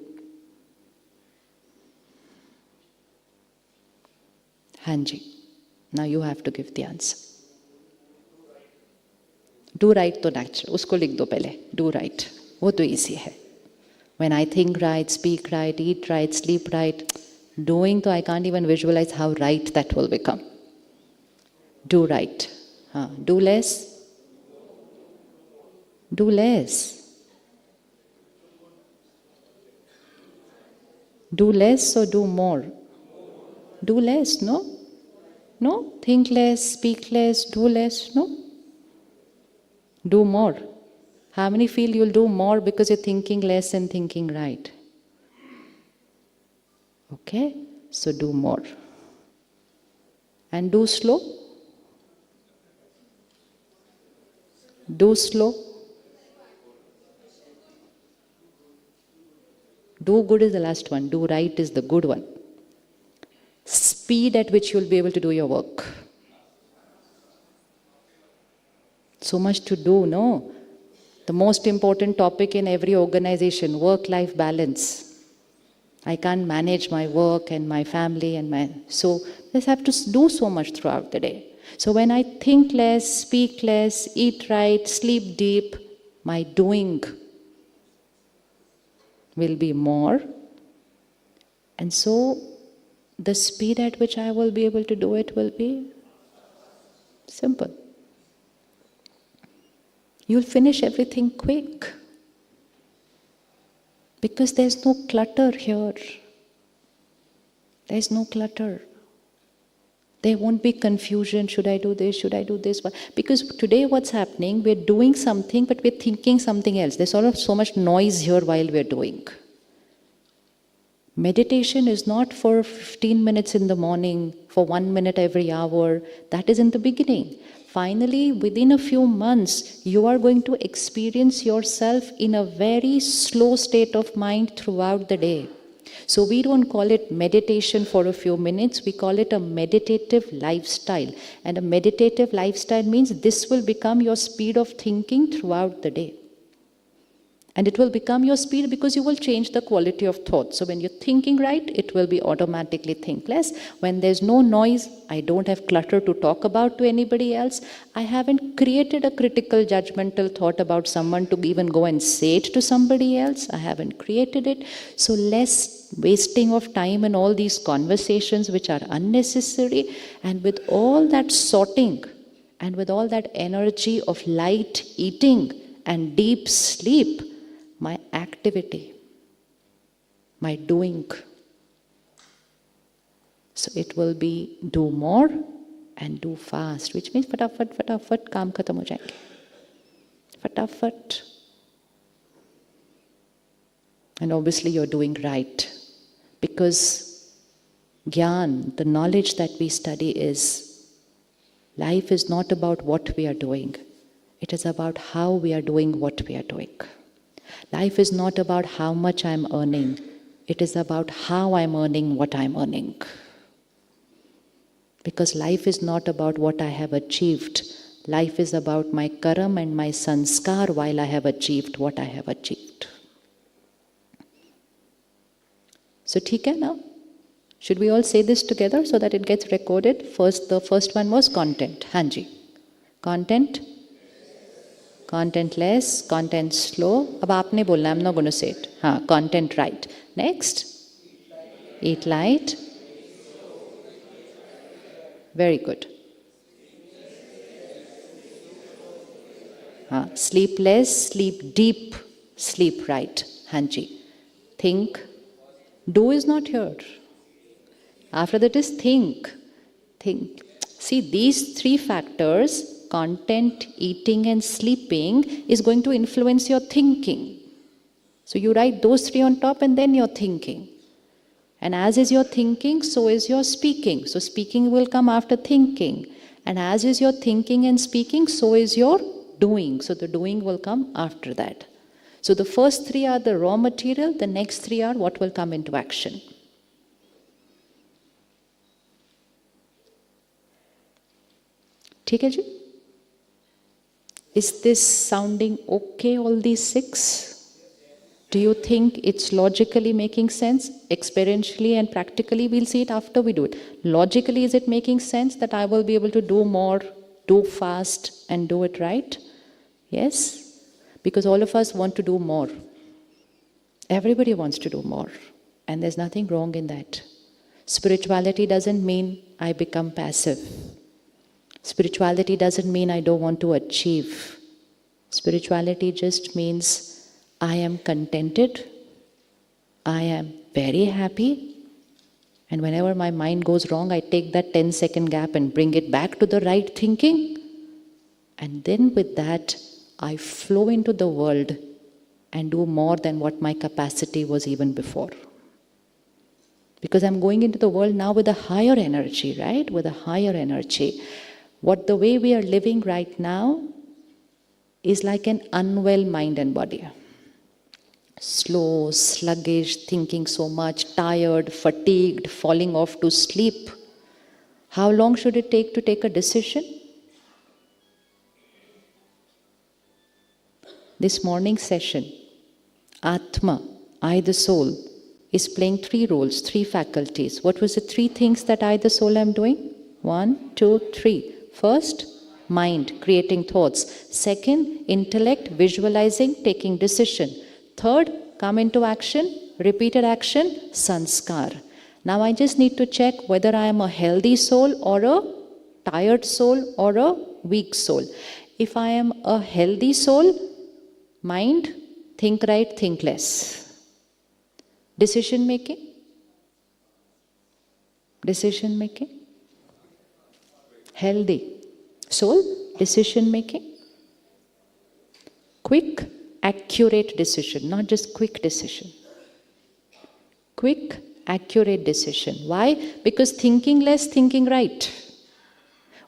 A: Hanji, now you have to give the answer. Do right to natural, usko likh do pehle, do right. वो तो easy है. When I think right, speak right, eat right, sleep right, doing तो I can't even visualize how right that will become. Do right. Do less. Do less. Do less or do more? Do less, no? No? Think less, speak less, do less, no? Do more. How many feel you'll do more because you're thinking less and thinking right? Okay? So do more. And do slow. Do slow. Do good is the last one. Do right is the good one. Speed at which you'll be able to do your work. So much to do, no? The most important topic in every organization, work-life balance. I can't manage my work and my family and my... So I have to do so much throughout the day. So when I think less, speak less, eat right, sleep deep, my doing will be more. And so the speed at which I will be able to do it will be simple. You'll finish everything quick. Because there's no clutter here. There's no clutter. There won't be confusion. Should I do this? Should I do this? Because today what's happening, we're doing something, but we're thinking something else. There's sort of so much noise here while we're doing. Meditation is not for 15 minutes in the morning, for 1 minute every hour. That is in the beginning. Finally, within a few months, you are going to experience yourself in a very slow state of mind throughout the day. So we don't call it meditation for a few minutes, we call it a meditative lifestyle. And a meditative lifestyle means this will become your speed of thinking throughout the day. And it will become your speed because you will change the quality of thought. So when you're thinking right, it will be automatically think less. When there's no noise, I don't have clutter to talk about to anybody else. I haven't created a critical judgmental thought about someone to even go and say it to somebody else. I haven't created it. So less wasting of time in all these conversations which are unnecessary. And with all that sorting and with all that energy of light eating and deep sleep, my activity, my doing. So it will be do more and do fast, which means fatafat kaam khatam ho jayenge. Fatafat. And obviously you're doing right. Because Gyan, the knowledge that we study is, life is not about what we are doing. It is about how we are doing what we are doing. Life is not about how much I'm earning. It is about how I'm earning what I'm earning. Because life is not about what I have achieved. Life is about my karam and my sanskar while I have achieved what I have achieved. So, theek hai na? Should we all say this together so that it gets recorded? The first one was content. Hanji. Content. Content less, content slow. अब आपने बोलना, I'm not going to say it. हाँ, content right. Next. Eat light. Very good. हाँ, sleep less, sleep deep, sleep right. Hanji. Think. Do is not here. After that is think. Think. See, these three factors, content, eating and sleeping, is going to influence your thinking. So you write those three on top and then you're thinking. And as is your thinking, so is your speaking. So speaking will come after thinking. And as is your thinking and speaking, so is your doing. So the doing will come after that. So the first three are the raw material, the next three are what will come into action. ठीक है जी? Is this sounding okay, all these 6? Do you think it's logically making sense? Experientially and practically, we'll see it after we do it. Logically, is it making sense that I will be able to do more, do fast, and do it right? Yes? Because all of us want to do more. Everybody wants to do more. And there's nothing wrong in that. Spirituality doesn't mean I become passive. Spirituality doesn't mean I don't want to achieve. Spirituality just means I am contented, I am very happy. And whenever my mind goes wrong, I take that 10-second gap and bring it back to the right thinking. And then with that, I flow into the world and do more than what my capacity was even before. Because I'm going into the world now with a higher energy, right? With a higher energy. The way we are living right now is like an unwell mind and body. Slow, sluggish, thinking so much, tired, fatigued, falling off to sleep. How long should it take to take a decision? This morning session, Atma, I the soul, is playing 3 roles, 3 faculties. What was the 3 things that I the soul am doing? 1, 2, 3. First, mind, creating thoughts. Second, intellect, visualizing, taking decision. Third, come into action, repeated action, sanskar. Now I just need to check whether I am a healthy soul or a tired soul or a weak soul. If I am a healthy soul, mind, think right, think less. Decision making? Decision making? Healthy. Soul, decision making? Quick, accurate decision, not just quick decision. Quick, accurate decision. Why? Because thinking less, thinking right.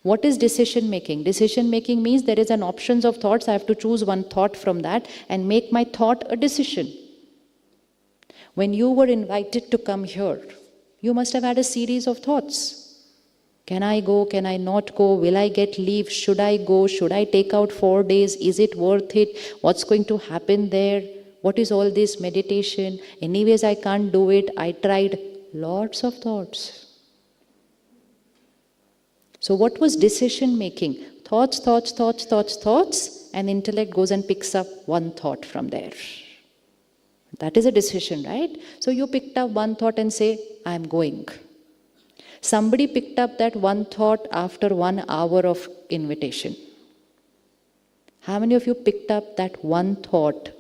A: What is decision making? Decision making means there is an options of thoughts. I have to choose one thought from that and make my thought a decision. When you were invited to come here, you must have had a series of thoughts. Can I go? Can I not go? Will I get leave? Should I go? Should I take out 4 days? Is it worth it? What's going to happen there? What is all this meditation? Anyways, I can't do it. I tried. Lots of thoughts. So what was decision making? Thoughts, thoughts, thoughts, thoughts, thoughts, and intellect goes and picks up one thought from there. That is a decision, right? So you picked up one thought and say, I am going. Somebody picked up that one thought after 1 hour of invitation. How many of you picked up that one thought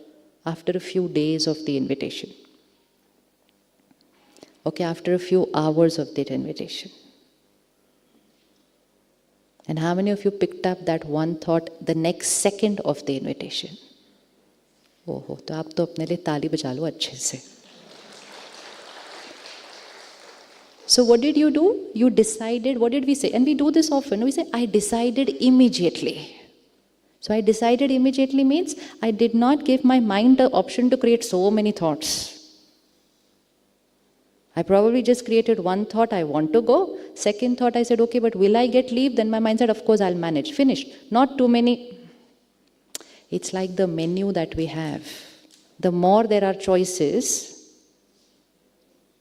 A: after a few days of the invitation? Okay, after a few hours of that invitation. And how many of you picked up that one thought the next second of the invitation? ओहो, तो आप तो अपने लिए ताली बजा लो अच्छे से. So what did you do? You decided, what did we say? And we do this often. We say, I decided immediately. So I decided immediately means I did not give my mind the option to create so many thoughts. I probably just created one thought, I want to go. Second thought, I said, okay, but will I get leave? Then my mind said, of course, I'll manage. Finished. Not too many. It's like the menu that we have. The more there are choices,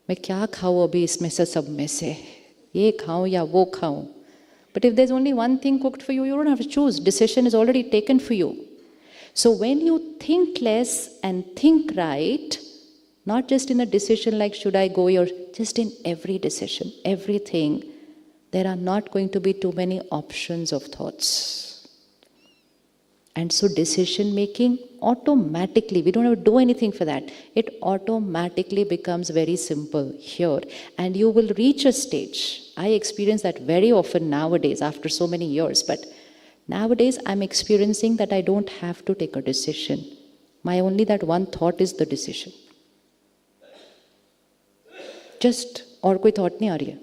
A: मैं क्या खाऊं अभी इसमें से सब में से, ये खाऊं या वो खाऊं. But if there's only one thing cooked for you, you don't have to choose. Decision is already taken for you. So when you think less and think right, not just in a decision like should I go, or just in every decision, everything, there are not going to be too many options of thoughts. And so decision making automatically, we don't have to do anything for that. It automatically becomes very simple here. And you will reach a stage. I experience that very often nowadays after so many years. But nowadays I'm experiencing that I don't have to take a decision. My only that one thought is the decision. Just और कोई thought नहीं आ रही है.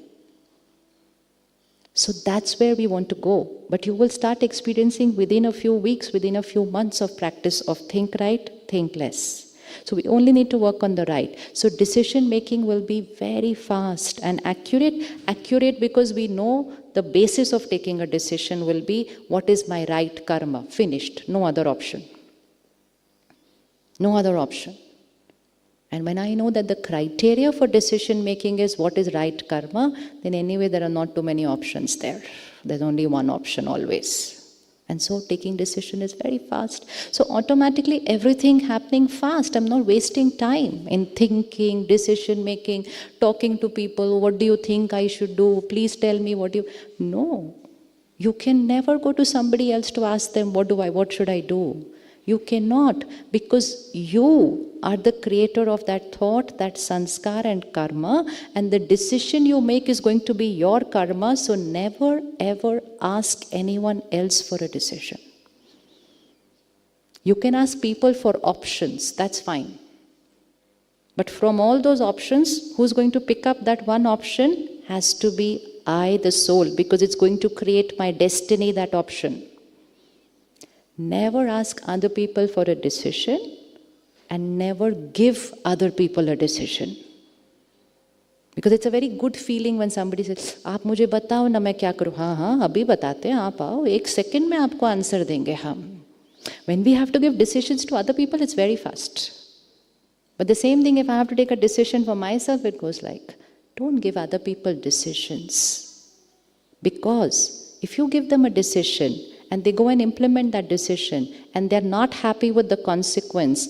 A: So that's where we want to go. But you will start experiencing within a few weeks, within a few months of practice of think right, think less. So we only need to work on the right. So decision making will be very fast and accurate. Accurate because we know the basis of taking a decision will be what is my right karma. Finished. No other option. No other option. And when I know that the criteria for decision making is what is right karma, then anyway there are not too many options there. There's only one option always. And so taking decision is very fast. So automatically everything happening fast. I'm not wasting time in thinking, decision making, talking to people. What do you think I should do? Please tell me what you... No. You can never go to somebody else to ask them, what should I do? You cannot, because you are the creator of that thought, that sanskar and karma, and the decision you make is going to be your karma, so never ever ask anyone else for a decision. You can ask people for options, that's fine. But from all those options, who's going to pick up that one option? Has to be I, the soul, because it's going to create my destiny, that option. Never ask other people for a decision and never give other people a decision. Because it's a very good feeling when somebody says, आप मुझे बताओ ना मैं क्या करूँ. हाँ हाँ अभी बताते हैं, आप आओ, 1 second में आपको आंसर देंगे हम. When we have to give decisions to other people, it's very fast. But the same thing, if I have to take a decision for myself, it goes like, don't give other people decisions. Because if you give them a decision and they go and implement that decision and they're not happy with the consequence,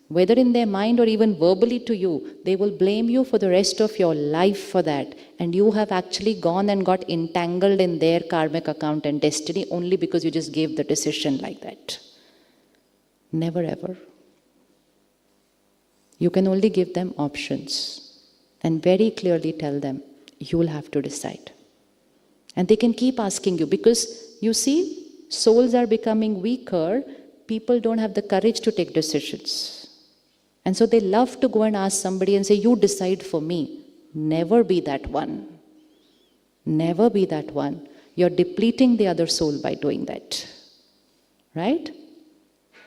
A: whether in their mind or even verbally to you, they will blame you for the rest of your life for that. And you have actually gone and got entangled in their karmic account and destiny only because you just gave the decision like that. Never ever. You can only give them options and very clearly tell them, you will have to decide. And they can keep asking you, because you see, souls are becoming weaker, people don't have the courage to take decisions. And so they love to go and ask somebody and say, you decide for me. Never be that one. Never be that one. You're depleting the other soul by doing that. Right?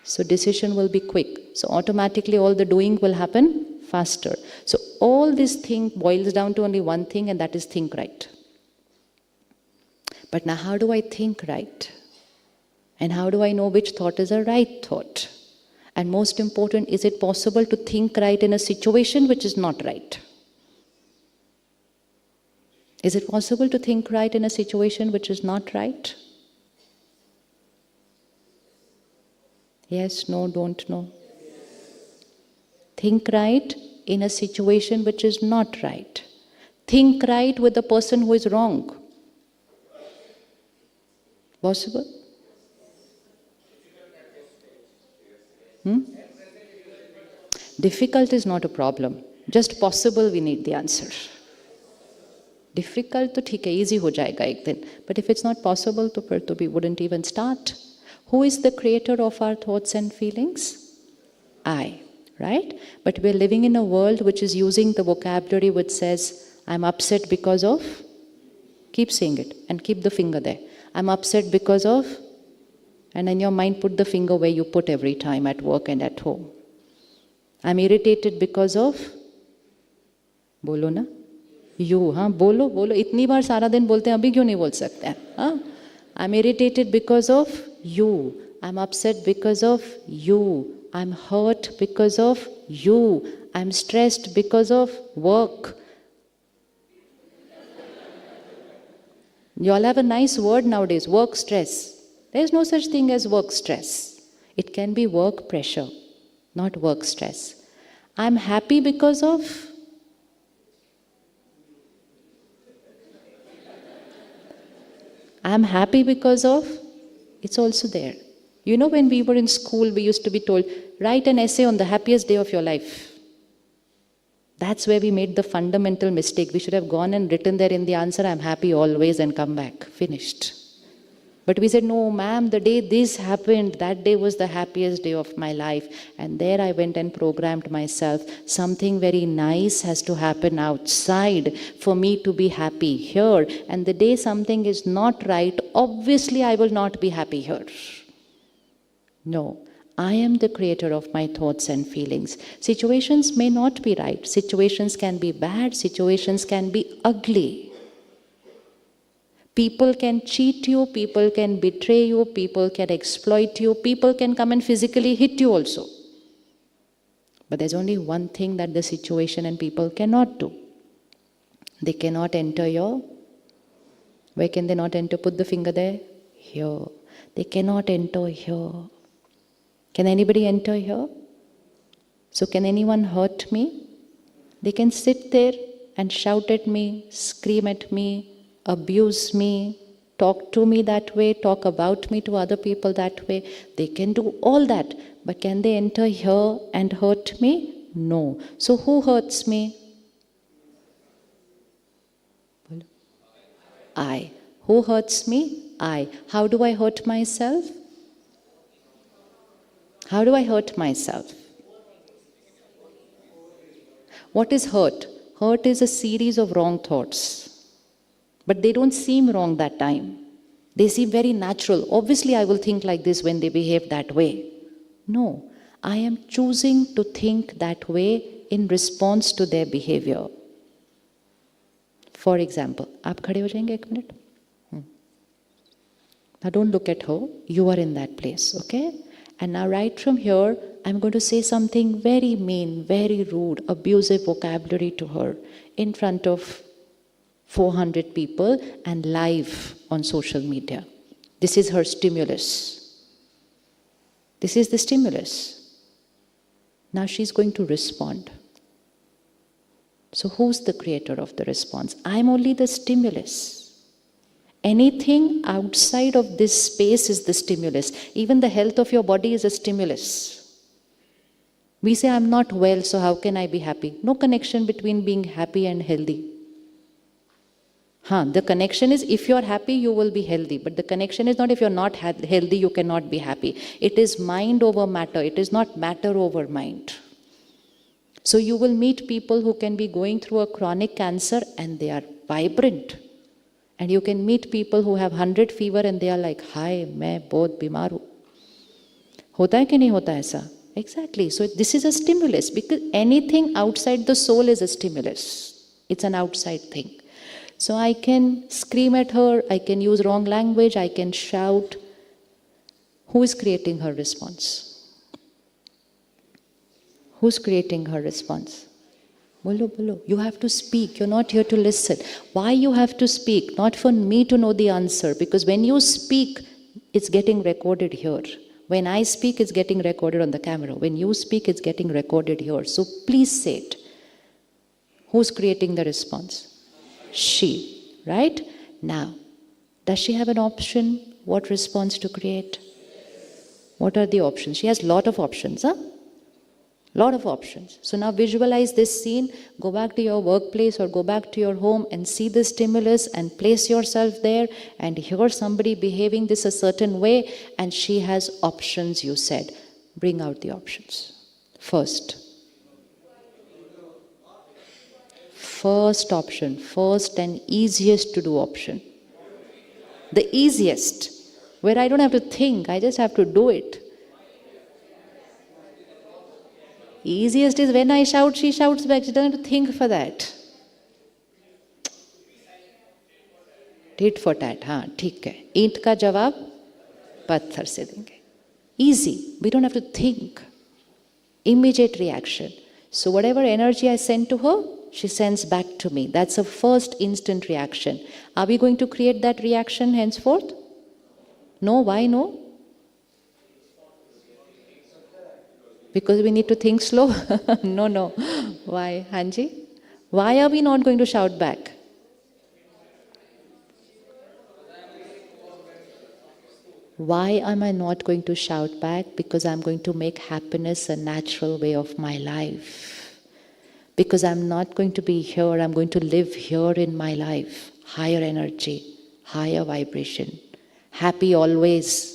A: So decision will be quick. So automatically all the doing will happen faster. So all this thing boils down to only one thing, and that is think right. But now how do I think right? And how do I know which thought is a right thought? And most important, is it possible to think right in a situation which is not right? Is it possible to think right in a situation which is not right? Yes, no, don't know. Think right in a situation which is not right. Think right with the person who is wrong. Possible? Difficult is not a problem. Just possible, we need the answer. Difficult to ठीक है, easy हो जाएगा एक दिन. But if it's not possible, तो फिर तो we wouldn't even start. Who is the creator of our thoughts and feelings? I, right? But we're living in a world which is using the vocabulary which says, I'm upset because of, keep saying it and keep the finger there. I'm upset because of, and in your mind put the finger where you put every time at work and at home. I'm irritated because of, बोलो ना, you, हाँ बोलो बोलो, इतनी बार सारा दिन बोलते हैं, अभी क्यों नहीं बोल सकते हैं, हाँ? I'm irritated because of you. I'm upset because of you. I'm hurt because of you. I'm stressed because of work. You all have a nice word nowadays, work stress. There is no such thing as work stress. It can be work pressure, not work stress. I'm happy because of, I'm happy because of, it's also there. You know, when we were in school, we used to be told, write an essay on the happiest day of your life. That's where we made the fundamental mistake. We should have gone and written there in the answer, I'm happy always, and come back. Finished. But we said, no, ma'am, the day this happened, that day was the happiest day of my life. And there I went and programmed myself. Something very nice has to happen outside for me to be happy here. And the day something is not right, obviously I will not be happy here. No, I am the creator of my thoughts and feelings. Situations may not be right. Situations can be bad. Situations can be ugly. People can cheat you, people can betray you, people can exploit you, people can come and physically hit you also. But there's only one thing that the situation and people cannot do. They cannot enter your, where can they not enter? Put the finger there. Here. They cannot enter here. Can anybody enter here? So can anyone hurt me? They can sit there and shout at me, scream at me, abuse me, talk to me that way, talk about me to other people that way. They can do all that. But can they enter here and hurt me? No. So who hurts me? I. Who hurts me? I. How do I hurt myself? How do I hurt myself? What is hurt? Hurt is a series of wrong thoughts. But they don't seem wrong that time. They seem very natural. Obviously, I will think like this when they behave that way. No, I am choosing to think that way in response to their behavior. For example, आप खड़े हो जाएंगे एक minute? Now don't look at her. You are in that place, okay? And now right from here, I'm going to say something very mean, very rude, abusive vocabulary to her in front of 400 people and live on social media. This is her stimulus. This is the stimulus. Now she's going to respond. So who's the creator of the response? I'm only the stimulus. Anything outside of this space is the stimulus. Even the health of your body is a stimulus. We say, I'm not well, so how can I be happy? No connection between being happy and healthy. The connection is if you're happy, you will be healthy. But the connection is not if you're not healthy, you cannot be happy. It is mind over matter. It is not matter over mind. So you will meet people who can be going through a chronic cancer and they are vibrant. And you can meet people who have 100 fever and they are like, hi, मैं बहुत बीमार हूँ. होता है कि नहीं होता ऐसा? Exactly. So this is a stimulus because anything outside the soul is a stimulus. It's an outside thing. So I can scream at her, I can use wrong language, I can shout. Who is creating her response? Who's creating her response? Bolo, bolo. You have to speak. You're not here to listen. Why you have to speak? Not for me to know the answer. Because when you speak, it's getting recorded here. When I speak, it's getting recorded on the camera. When you speak, it's getting recorded here. So please say it. Who's creating the response? She, right? Now, does she have an option? What response to create? What are the options? She has a lot of options, huh? Lot of options. So now visualize this scene, go back to your workplace or go back to your home and see the stimulus and place yourself there and hear somebody behaving this a certain way and she has options, you said. Bring out the options. First option, first and easiest to do option. The easiest, where I don't have to think, I just have to do it. Easiest is when I shout, she shouts back. She doesn't have to think for that. Tit for tat, ठीक है. ईंट का जवाब पत्थर से देंगे. Easy. We don't have to think. Immediate reaction. So whatever energy I send to her, she sends back to me. That's a first instant reaction. Are we going to create that reaction henceforth? No. Why no? Because we need to think slow? No. Why, Hanji? Why are we not going to shout back? Why am I not going to shout back? Because I'm going to make happiness a natural way of my life. Because I'm not going to be here, I'm going to live here in my life. Higher energy, higher vibration. Happy always.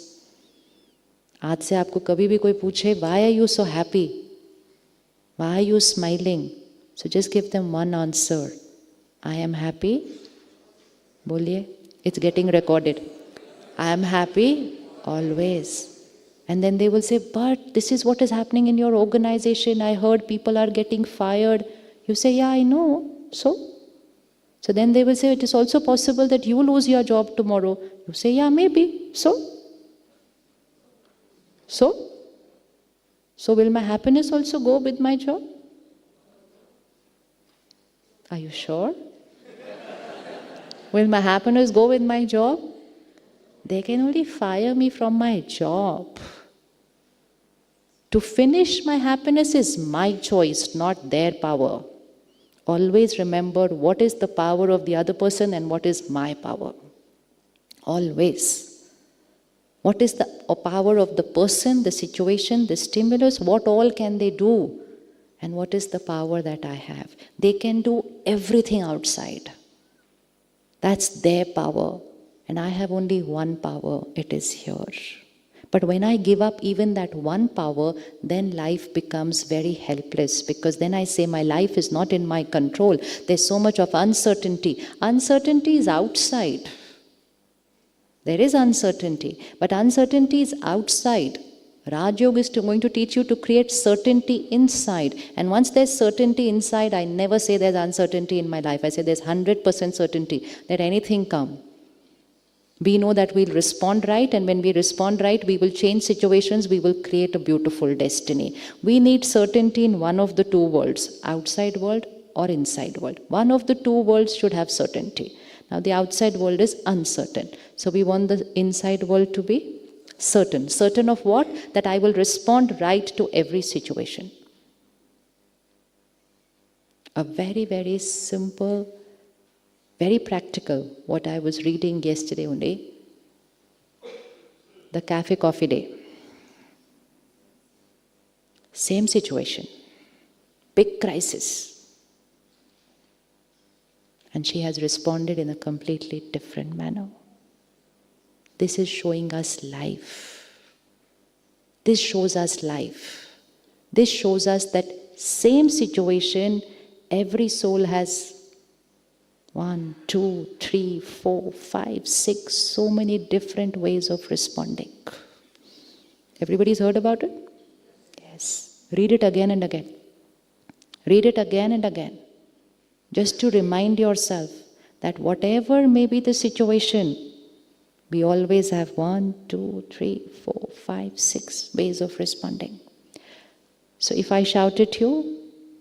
A: आज से आपको कभी भी कोई पूछे, why are you so happy? Why are you smiling? So just give them one answer. I am happy. बोलिए. It's getting recorded. I am happy always. And then they will say, but this is what is happening in your organization. I heard people are getting fired. You say, yeah, I know. So then they will say, it is also possible that you lose your job tomorrow. You say, yeah, maybe. So will my happiness also go with my job? Are you sure? Will my happiness go with my job? They can only fire me from my job. To finish my happiness is my choice, not their power. Always remember what is the power of the other person and what is my power. Always. What is the power of the person, the situation, the stimulus? What all can they do? And what is the power that I have? They can do everything outside. That's their power. And I have only one power, it is here. But when I give up even that one power, then life becomes very helpless, because then I say my life is not in my control. There's so much of uncertainty. Uncertainty is outside. There is uncertainty, but uncertainty is outside. Raj Yoga is going to teach you to create certainty inside. And once there's certainty inside, I never say there's uncertainty in my life. I say there's 100% certainty. Let anything come. We know that we'll respond right, and when we respond right, we will change situations, we will create a beautiful destiny. We need certainty in one of the two worlds, outside world or inside world. One of the two worlds should have certainty. Now the outside world is uncertain. So we want the inside world to be certain. Certain of what? That I will respond right to every situation. A very, very simple, very practical, what I was reading yesterday only, the cafe coffee day. Same situation, big crisis. And she has responded in a completely different manner. This is showing us life. This shows us life. This shows us that same situation, every soul has 1, 2, 3, 4, 5, 6, so many different ways of responding. Everybody's heard about it? Yes. Read it again and again. Read it again and again. Just to remind yourself that whatever may be the situation, we always have 1, 2, 3, 4, 5, 6 ways of responding. So if I shout at you,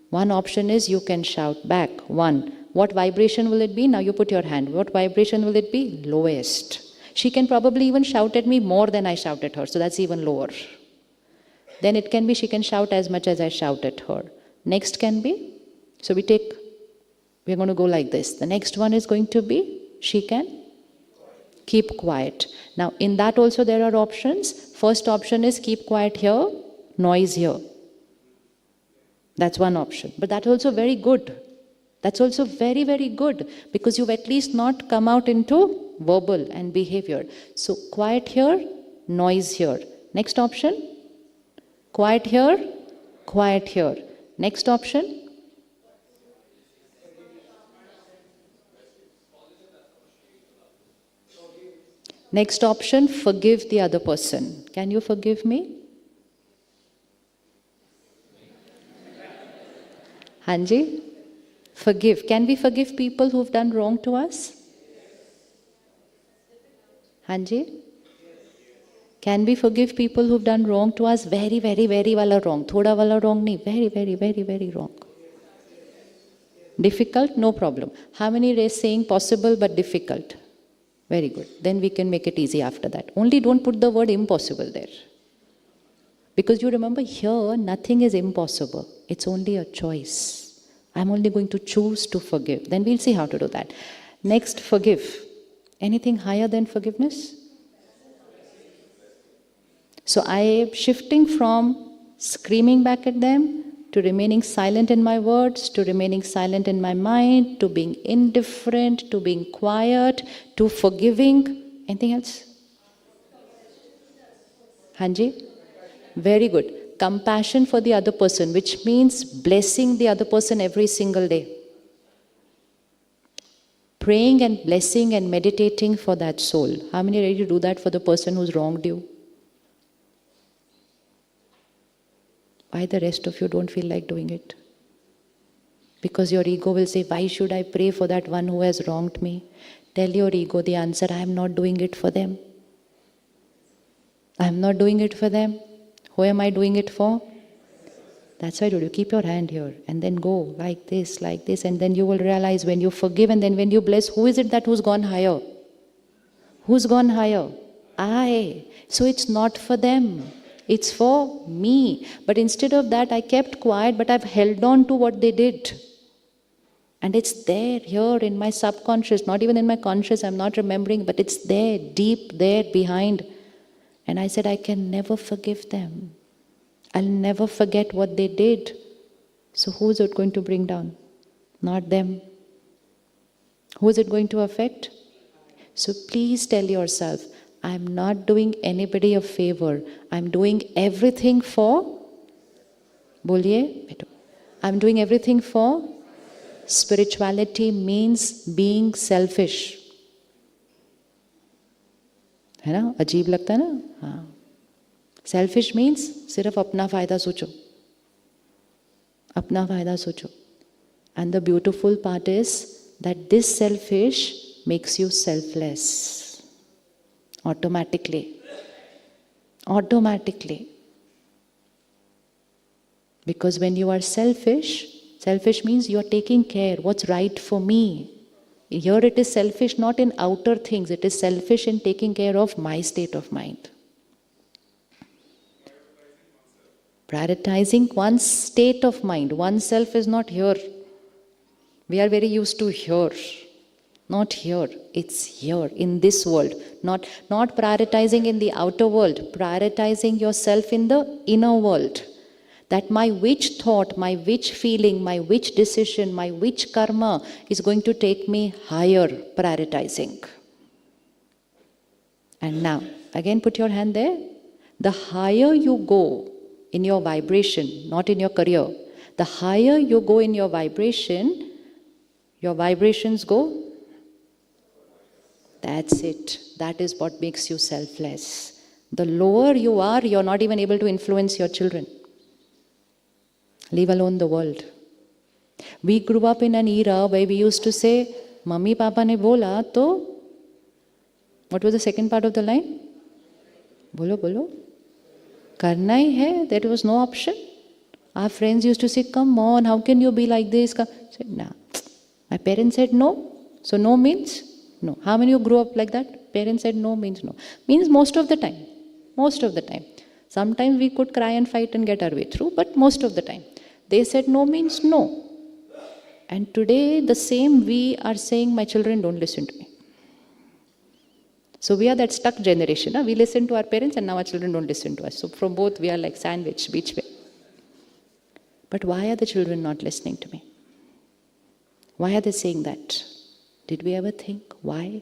A: one option is you can shout back. 1. What vibration will it be? Now you put your hand. What vibration will it be? Lowest. She can probably even shout at me more than I shout at her. So that's even lower. Then it can be she can shout as much as I shout at her. Next can be, so we're going to go like this. The next one is going to be, she can keep quiet. Now in that also there are options. First option is keep quiet here, noise here. That's one option. But that's also very good. That's also very, very good, because you've at least not come out into verbal and behavior. So quiet here, noise here. Next option, quiet here, quiet here. Next option, next option, forgive the other person. Can you forgive me? Hanji? Forgive. Can we forgive people who've done wrong to us? Hanji? Can we forgive people who've done wrong to us? Very, very, very wala wrong. Thoda wala wrong nahi. Very, very, very, very wrong. Difficult? No problem. How many are saying possible but difficult? Very good. Then we can make it easy after that. Only don't put the word impossible there. Because you remember here, nothing is impossible. It's only a choice. I'm only going to choose to forgive. Then we'll see how to do that. Next, forgive. Anything higher than forgiveness? So I am shifting from screaming back at them to remaining silent in my words, to remaining silent in my mind, to being indifferent, to being quiet, to forgiving. Anything else? Hanji? Very good. Compassion for the other person, which means blessing the other person every single day. Praying and blessing and meditating for that soul. How many are ready to do that for the person who's wronged you? Why the rest of you don't feel like doing it? Because your ego will say, why should I pray for that one who has wronged me? Tell your ego the answer, I am not doing it for them. I am not doing it for them. Who am I doing it for? That's why I told you, keep your hand here and then go like this, and then you will realize when you forgive and then when you bless, who is it that who's gone higher? Who's gone higher? I. So it's not for them. It's for me. But instead of that, I kept quiet, but I've held on to what they did. And it's there, here in my subconscious, not even in my conscious, I'm not remembering, but it's there, deep there behind. And I said, I can never forgive them. I'll never forget what they did. So who's it going to bring down? Not them. Who is it going to affect? So please tell yourself, I'm not doing anybody a favor. I'm doing everything for, boliye, I'm doing everything for. Spirituality means being selfish. है ना? अजीब लगता है ना? हाँ. Selfish means सिर्फ अपना फायदा सोचो. अपना फायदा सोचो. And the beautiful part is that this selfish makes you selfless. Automatically. Automatically. Because when you are selfish means you are taking care, what's right for me. Here it is selfish not in outer things, it is selfish in taking care of my state of mind. Prioritizing one's state of mind, oneself is not here. We are very used to here. Not here, it's here, in this world. Not prioritizing in the outer world, prioritizing yourself in the inner world. That my which thought, my which feeling, my which decision, my which karma is going to take me higher, prioritizing. And now, again put your hand there. The higher you go in your vibration, not in your career, the higher you go in your vibrations go. That's it. That is what makes you selfless. The lower you are, you're not even able to influence your children. Leave alone the world. We grew up in an era where we used to say, Mummy Papa ne bola, to. What was the second part of the line? Bolo, bolo. Karna hi hai. There was no option. Our friends used to say, come on, how can you be like this? I said, nah. My parents said no. So no means no. How many of you grew up like that? Parents said no means no. Means most of the time. Most of the time. Sometimes we could cry and fight and get our way through, but most of the time. They said no means no. And today the same we are saying, my children don't listen to me. So we are that stuck generation. Huh? We listen to our parents and now our children don't listen to us. So from both we are like sandwich, beach way. But why are the children not listening to me? Why are they saying that? Did we ever think why?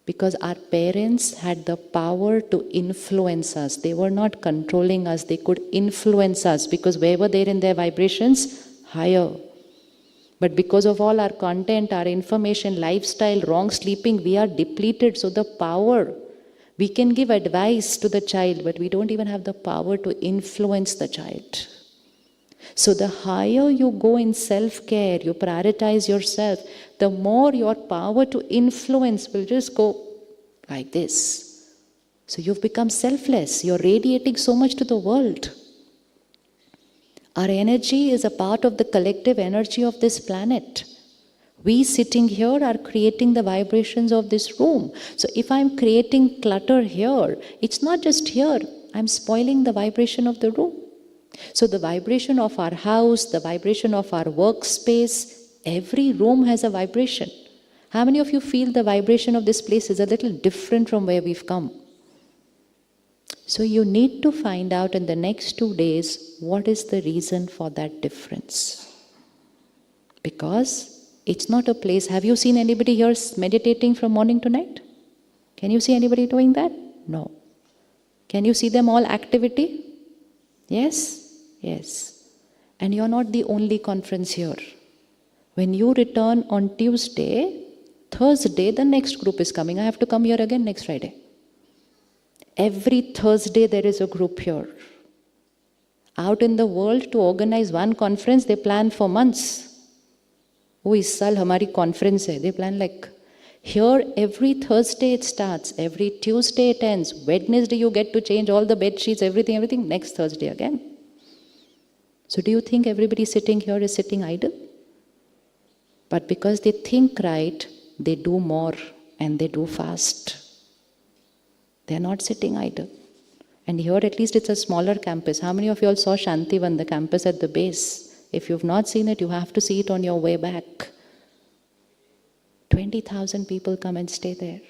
A: Because our parents had the power to influence us. They were not controlling us. They could influence us because we were there in their vibrations higher. But because of all our content, our information, lifestyle, wrong sleeping, we are depleted. So the power, we can give advice to the child, but we don't even have the power to influence the child. So the higher you go in self-care, you prioritize yourself, the more your power to influence will just go like this. So you've become selfless. You're radiating so much to the world. Our energy is a part of the collective energy of this planet. We sitting here are creating the vibrations of this room. So if I'm creating clutter here, it's not just here. I'm spoiling the vibration of the room. So the vibration of our house, the vibration of our workspace, every room has a vibration. How many of you feel the vibration of this place is a little different from where we've come? So you need to find out in the next 2 days what is the reason for that difference. Because it's not a place. Have you seen anybody here meditating from morning to night? Can you see anybody doing that? No. Can you see them all activity? Yes? Yes. And you're not the only conference here. When you return on Tuesday, Thursday, the next group is coming. I have to come here again next Friday. Every Thursday there is a group here. Out in the world to organize one conference, they plan for months. Oh, is saal hamari conference hai. They plan like, here every Thursday it starts, every Tuesday it ends, Wednesday you get to change all the bed sheets, everything, next Thursday again. So do you think everybody sitting here is sitting idle? But because they think right, they do more and they do fast. They're not sitting idle. And here at least it's a smaller campus. How many of you all saw Shantivan, the campus at the base? If you've not seen it, you have to see it on your way back. 20,000 people come and stay there.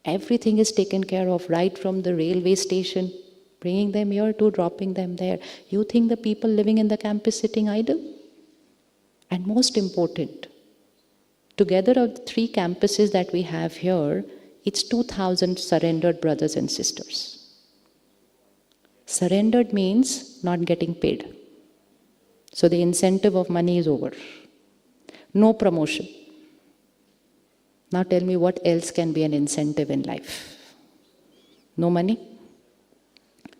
A: Everything is taken care of, right from the railway station, bringing them here to dropping them there. You think the people living in the campus sitting idle? And most important, together of the 3 campuses that we have here, it's 2,000 surrendered brothers and sisters. Surrendered means not getting paid. So the incentive of money is over. No promotion. Now tell me what else can be an incentive in life? No money,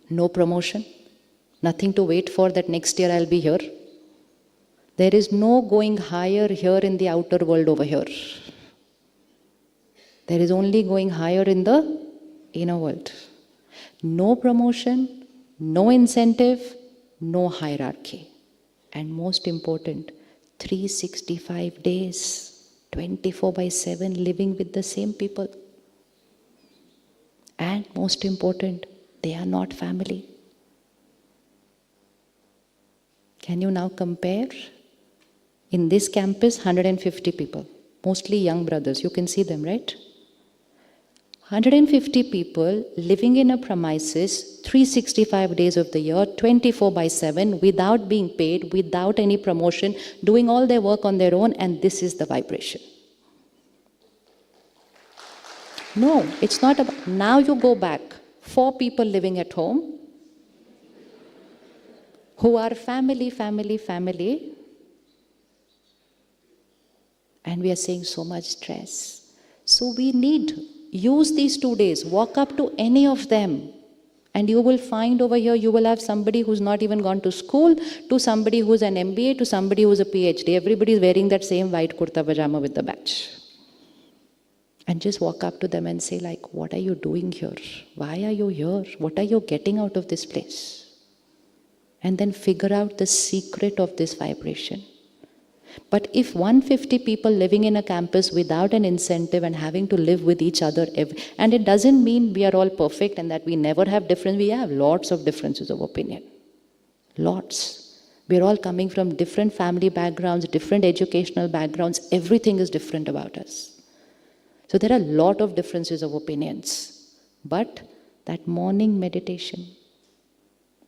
A: no promotion, nothing to wait for that next year I'll be here. There is no going higher here in the outer world over here. There is only going higher in the inner world. No promotion, no incentive, no hierarchy. And most important, 365 days. 24/7 living with the same people. And most important, they are not family. Can you now compare? In this campus, 150 people, mostly young brothers. You can see them, right? 150 people living in a premises 365 days of the year, 24/7, without being paid, without any promotion, doing all their work on their own, and this is the vibration. No, it's not about, now you go back, 4 people living at home, who are family, and we are seeing so much stress. So we need, use these 2 days, walk up to any of them, and you will find over here, you will have somebody who's not even gone to school, to somebody who's an MBA, to somebody who's a PhD. Everybody is wearing that same white kurta pajama with the badge. And just walk up to them and say, like, what are you doing here? Why are you here? What are you getting out of this place? And then figure out the secret of this vibration. But if 150 people living in a campus without an incentive and having to live with each other, and it doesn't mean we are all perfect and that we never have difference, we have lots of differences of opinion. Lots. We're all coming from different family backgrounds, different educational backgrounds, everything is different about us. So there are a lot of differences of opinions. But that morning meditation,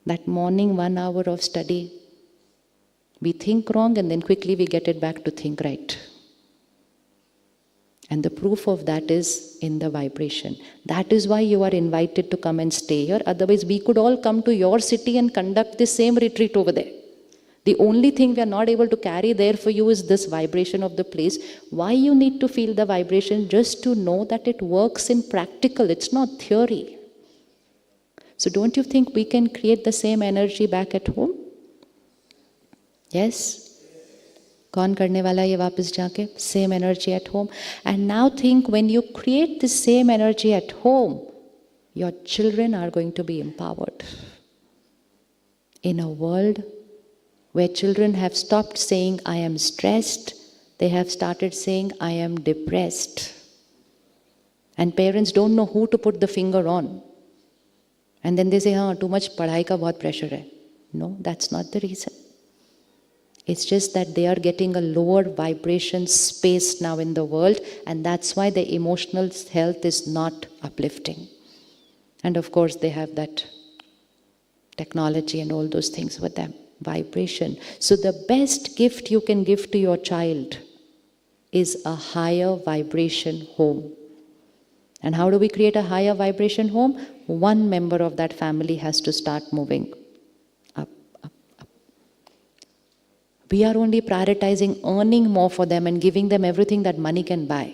A: that morning 1 hour of study, we think wrong and then quickly we get it back to think right. And the proof of that is in the vibration. That is why you are invited to come and stay here. Otherwise, we could all come to your city and conduct the same retreat over there. The only thing we are not able to carry there for you is this vibration of the place. Why you need to feel the vibration? Just to know that it works in practical. It's not theory. So don't you think we can create the same energy back at home? Yes? कौन करने वाला ये वापस जाके? Same energy at home. And now think, when you create the same energy at home, your children are going to be empowered. In a world where children have stopped saying, I am stressed, they have started saying, I am depressed. And parents don't know who to put the finger on. And then they say, too much padhai ka bahut pressure hai. No, that's not the reason. It's just that they are getting a lower vibration space now in the world, and that's why the emotional health is not uplifting. And of course, they have that technology and all those things with them. Vibration. So the best gift you can give to your child is a higher vibration home. And how do we create a higher vibration home? One member of that family has to start moving up, up, up. We are only prioritizing earning more for them and giving them everything that money can buy.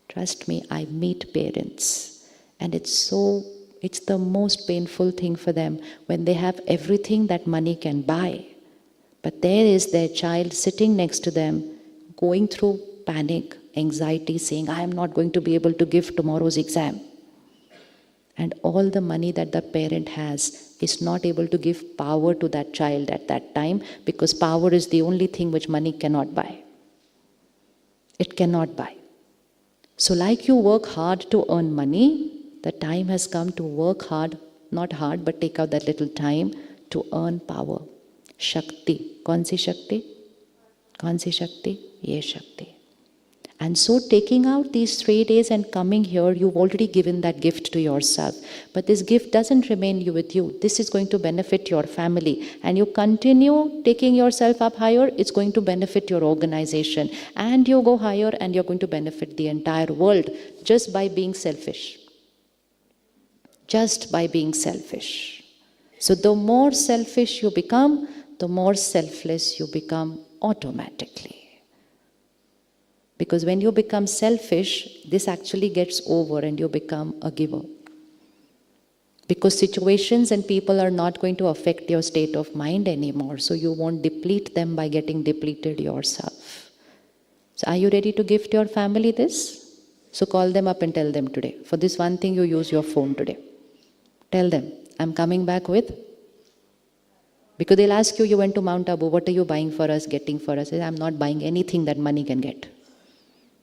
A: Trust me, I meet parents, and it's the most painful thing for them when they have everything that money can buy. But there is their child sitting next to them, going through panic, anxiety, saying, I am not going to be able to give tomorrow's exam. And all the money that the parent has is not able to give power to that child at that time, because power is the only thing which money cannot buy. It cannot buy. So like you work hard to earn money, the time has come to work hard, not hard, but take out that little time to earn power. Shakti. कौन सी शक्ति? कौन सी शक्ति? ये शक्ति. And so taking out these 3 days and coming here, you've already given that gift to yourself. But this gift doesn't remain with you. This is going to benefit your family. And you continue taking yourself up higher, it's going to benefit your organization. And you go higher and you're going to benefit the entire world just by being selfish. Just by being selfish. So the more selfish you become, the more selfless you become automatically. Because when you become selfish, this actually gets over and you become a giver. Because situations and people are not going to affect your state of mind anymore, so you won't deplete them by getting depleted yourself. So are you ready to gift your family this? So call them up and tell them today. For this one thing, you use your phone today. Tell them, I'm coming back with. Because they'll ask you, you went to Mount Abu, what are you buying for us, getting for us? I'm not buying anything that money can get.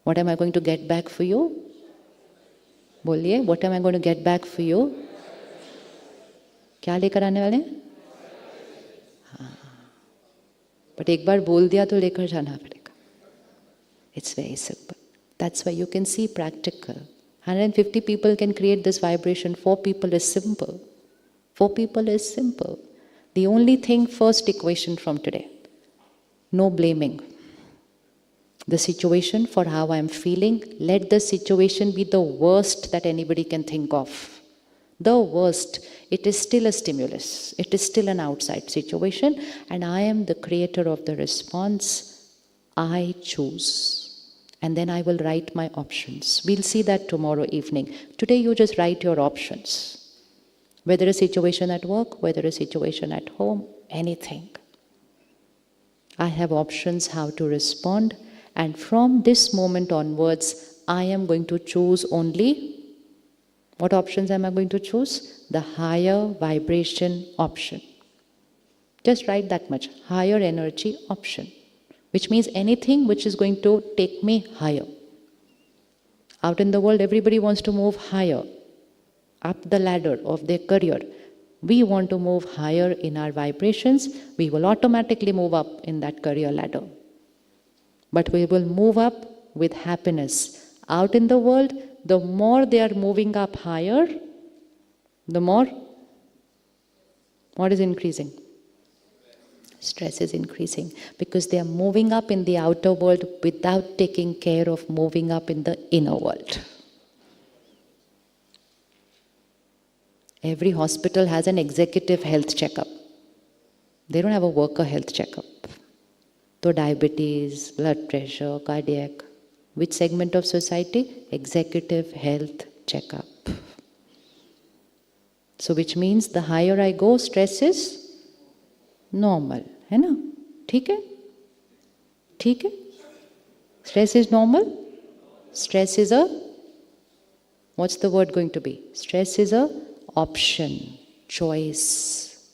A: What am I going to get back for you? बोलिए, what am I going to get back for you? क्या लेकर आने वाले हैं? हाँ. But एक बार बोल दिया तो लेकर जाना पड़ेगा. It's very simple. That's why you can see practical. 150 people can create this vibration. 4 people is simple. 4 people is simple. The only thing, first equation from today, no blaming. The situation for how I'm feeling, let the situation be the worst that anybody can think of. The worst. It is still a stimulus. It is still an outside situation, and I am the creator of the response. I choose. And then I will write my options. We'll see that tomorrow evening. Today you just write your options. Whether a situation at work, whether a situation at home, anything. I have options how to respond. And from this moment onwards, I am going to choose only, what options am I going to choose? The higher vibration option. Just write that much, higher energy option. Which means anything which is going to take me higher. Out in the world, everybody wants to move higher, up the ladder of their career. We want to move higher in our vibrations. We will automatically move up in that career ladder. But we will move up with happiness. Out in the world, the more they are moving up higher, the more, what is increasing? Stress is increasing. Because they are moving up in the outer world without taking care of moving up in the inner world. Every hospital has an executive health checkup. They don't have a worker health checkup. So diabetes, blood pressure, cardiac. Which segment of society? Executive health checkup. So which means the higher I go, stress is normal. है ना? ठीक है? ठीक है? Stress is normal? Stress is a, what's the word going to be? Stress is a option, choice,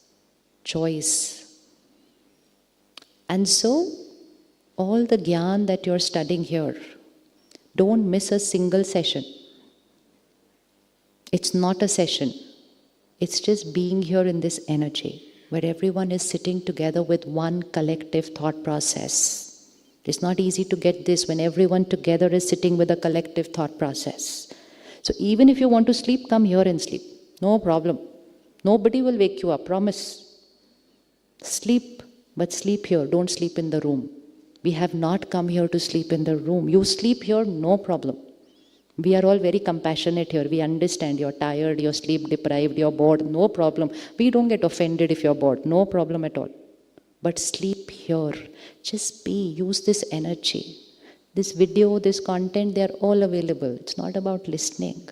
A: choice. And so, all the Gyan that you're studying here, don't miss a single session. It's not a session. It's just being here in this energy, where everyone is sitting together with one collective thought process. It's not easy to get this when everyone together is sitting with a collective thought process. So even if you want to sleep, come here and sleep. No problem. Nobody will wake you up, promise. Sleep. But sleep here, don't sleep in the room. We have not come here to sleep in the room. You sleep here, no problem. We are all very compassionate here. We understand you're tired, you're sleep deprived, you're bored, no problem. We don't get offended if you're bored, no problem at all. But sleep here. Just be, use this energy. This video, this content, they're all available. It's not about listening.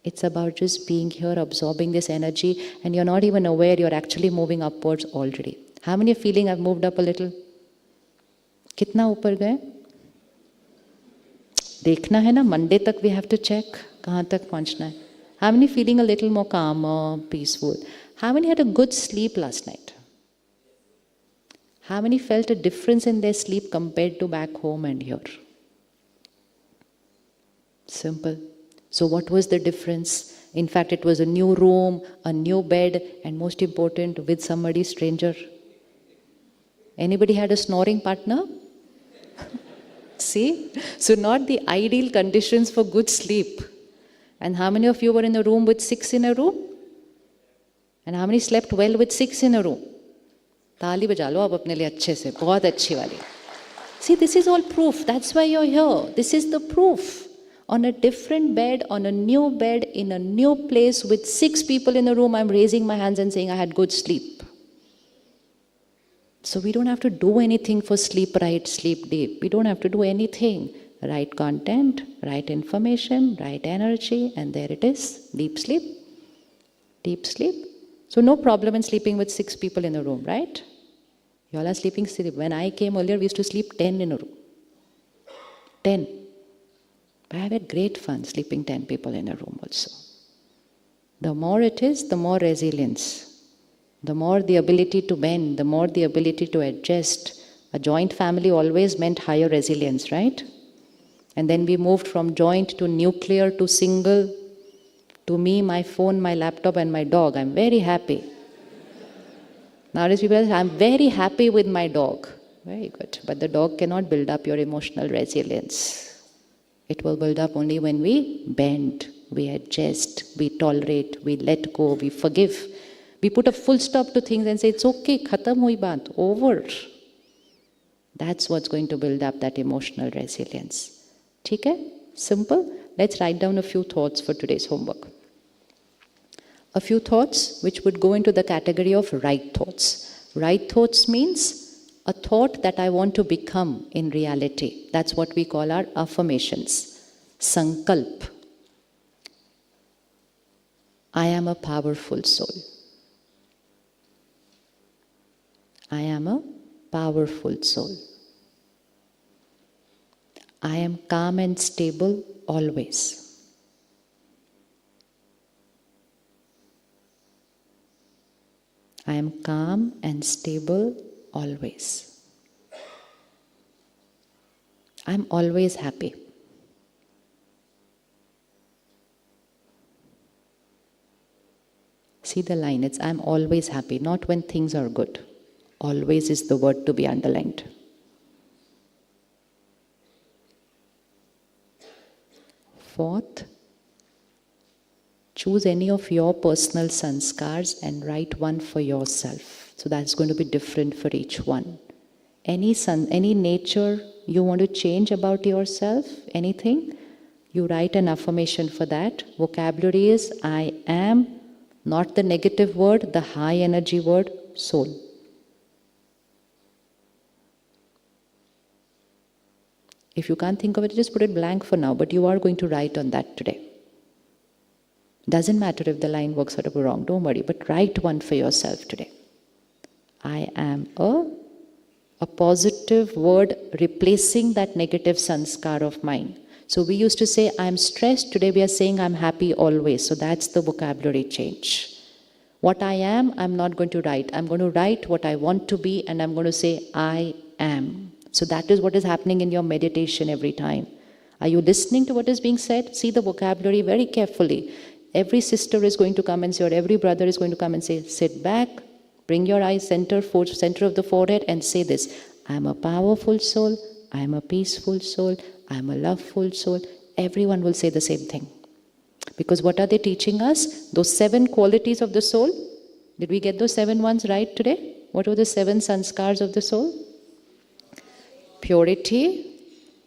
A: It's about just being here, absorbing this energy, and you're not even aware you're actually moving upwards already. How many are feeling I've moved up a little? कितना ऊपर गए? देखना है ना, Monday तक we have to check कहाँ तक पहुँचना है. How many feeling a little more calmer, peaceful? How many had a good sleep last night? How many felt a difference in their sleep compared to back home and here? Simple. So what was the difference? In fact, it was a new room, a new bed, and most important, with somebody stranger. Anybody had a snoring partner? See? So not the ideal conditions for good sleep. And how many of you were in a room with 6 in a room? And how many slept well with 6 in a room? ताली बजा लो आप अपने लिए अच्छे से, बहुत अच्छी वाली. See, this is all proof. That's why you're here. This is the proof. On a different bed, on a new bed, in a new place with 6 people in a room, I'm raising my hands and saying I had good sleep. So we don't have to do anything for sleep right, sleep deep. We don't have to do anything. Right content, right information, right energy, and there it is. Deep sleep. Deep sleep. So no problem in sleeping with 6 people in a room, right? You all are sleeping. When I came earlier, we used to sleep 10 in a room. 10. But I had great fun sleeping 10 people in a room also. The more it is, the more resilience. The more the ability to bend, the more the ability to adjust. A joint family always meant higher resilience, right? And then we moved from joint to nuclear to single, to me, my phone, my laptop, and my dog. I'm very happy. Nowadays people say, I'm very happy with my dog. Very good. But the dog cannot build up your emotional resilience. It will build up only when we bend, we adjust, we tolerate, we let go, we forgive. We put a full stop to things and say, it's okay, khatam hui baat, over. That's what's going to build up that emotional resilience. ठीक है? Simple. Let's write down a few thoughts for today's homework. A few thoughts which would go into the category of right thoughts. Right thoughts means a thought that I want to become in reality. That's what we call our affirmations. Sankalp. I am a powerful soul. I am a powerful soul. I am calm and stable always. I am calm and stable always. I am always happy. See the line, it's I am always happy, not when things are good. Always is the word to be underlined. Fourth, choose any of your personal sanskars and write one for yourself. So that's going to be different for each one. Any nature you want to change about yourself, anything, you write an affirmation for that. Vocabulary is I am, not the negative word, the high energy word, soul. If you can't think of it, just put it blank for now, but you are going to write on that today. Doesn't matter if the line works out or wrong, don't worry, but write one for yourself today. I am a positive word replacing that negative sanskar of mine. So we used to say, I'm stressed. Today we are saying, I'm happy always. So that's the vocabulary change. What I am, I'm not going to write. I'm going to write what I want to be, and I'm going to say, I am. So that is what is happening in your meditation every time. Are you listening to what is being said? See the vocabulary very carefully. Every sister is going to come and say, or every brother is going to come and say, sit back, bring your eyes center of the forehead and say this. I am a powerful soul. I am a peaceful soul. I am a loveful soul. Everyone will say the same thing. Because what are they teaching us? Those 7 qualities of the soul. Did we get those 7 ones right today? What were the 7 sanskars of the soul? Purity,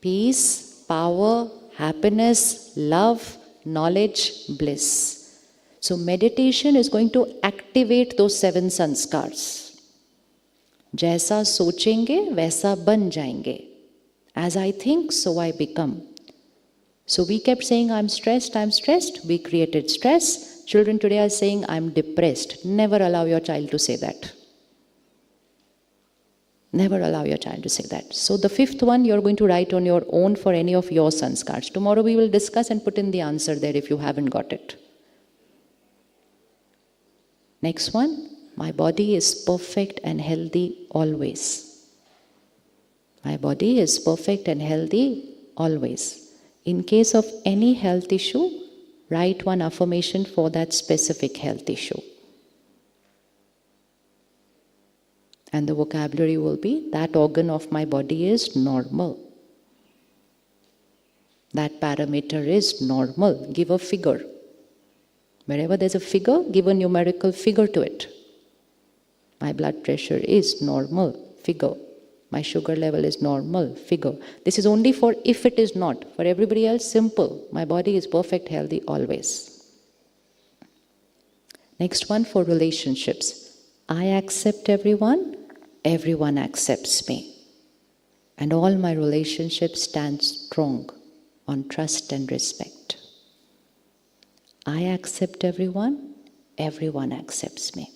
A: peace, power, happiness, love, knowledge, bliss. So meditation is going to activate those 7 sanskars. Jaisa sochenge, vaisa ban jayenge. As I think, so I become. So we kept saying, I'm stressed, I'm stressed. We created stress. Children today are saying, I'm depressed. Never allow your child to say that. Never allow your child to say that. So the 5th one you're going to write on your own for any of your sanskars. Tomorrow we will discuss and put in the answer there if you haven't got it. Next one, my body is perfect and healthy always. My body is perfect and healthy always. In case of any health issue, write one affirmation for that specific health issue. And the vocabulary will be, that organ of my body is normal. That parameter is normal. Give a figure. Wherever there's a figure, give a numerical figure to it. My blood pressure is normal. Figure. My sugar level is normal. Figure. This is only for if it is not. For everybody else, simple. My body is perfect, healthy, always. Next one for relationships. I accept everyone. Everyone accepts me. And all my relationships stand strong on trust and respect. I accept everyone. Everyone accepts me.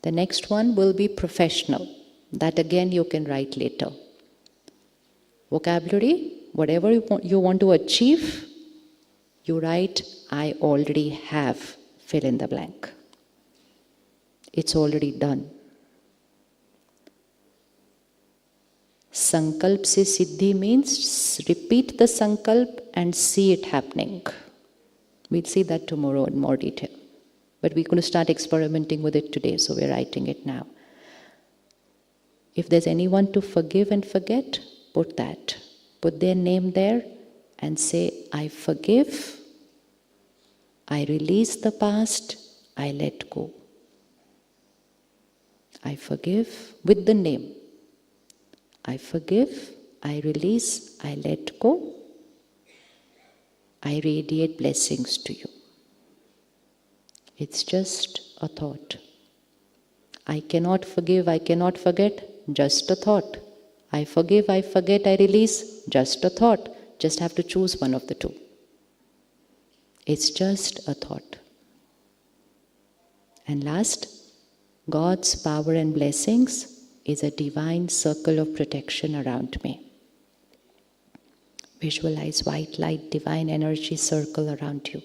A: The next one will be professional. That again you can write later. Vocabulary, whatever you want to achieve, you write, I already have, fill in the blank. It's already done. Sankalp se siddhi means repeat the sankalp and see it happening. We'll see that tomorrow in more detail. But we're going to start experimenting with it today, so we're writing it now. If there's anyone to forgive and forget, put that. Put their name there and say, I forgive, I release the past, I let go. I forgive with the name. I forgive, I release, I let go. I radiate blessings to you. It's just a thought. I cannot forgive, I cannot forget, just a thought. I forgive, I forget, I release, just a thought. Just have to choose one of the two. It's just a thought. And last, God's power and blessings is a divine circle of protection around me. Visualize white light, divine energy circle around you.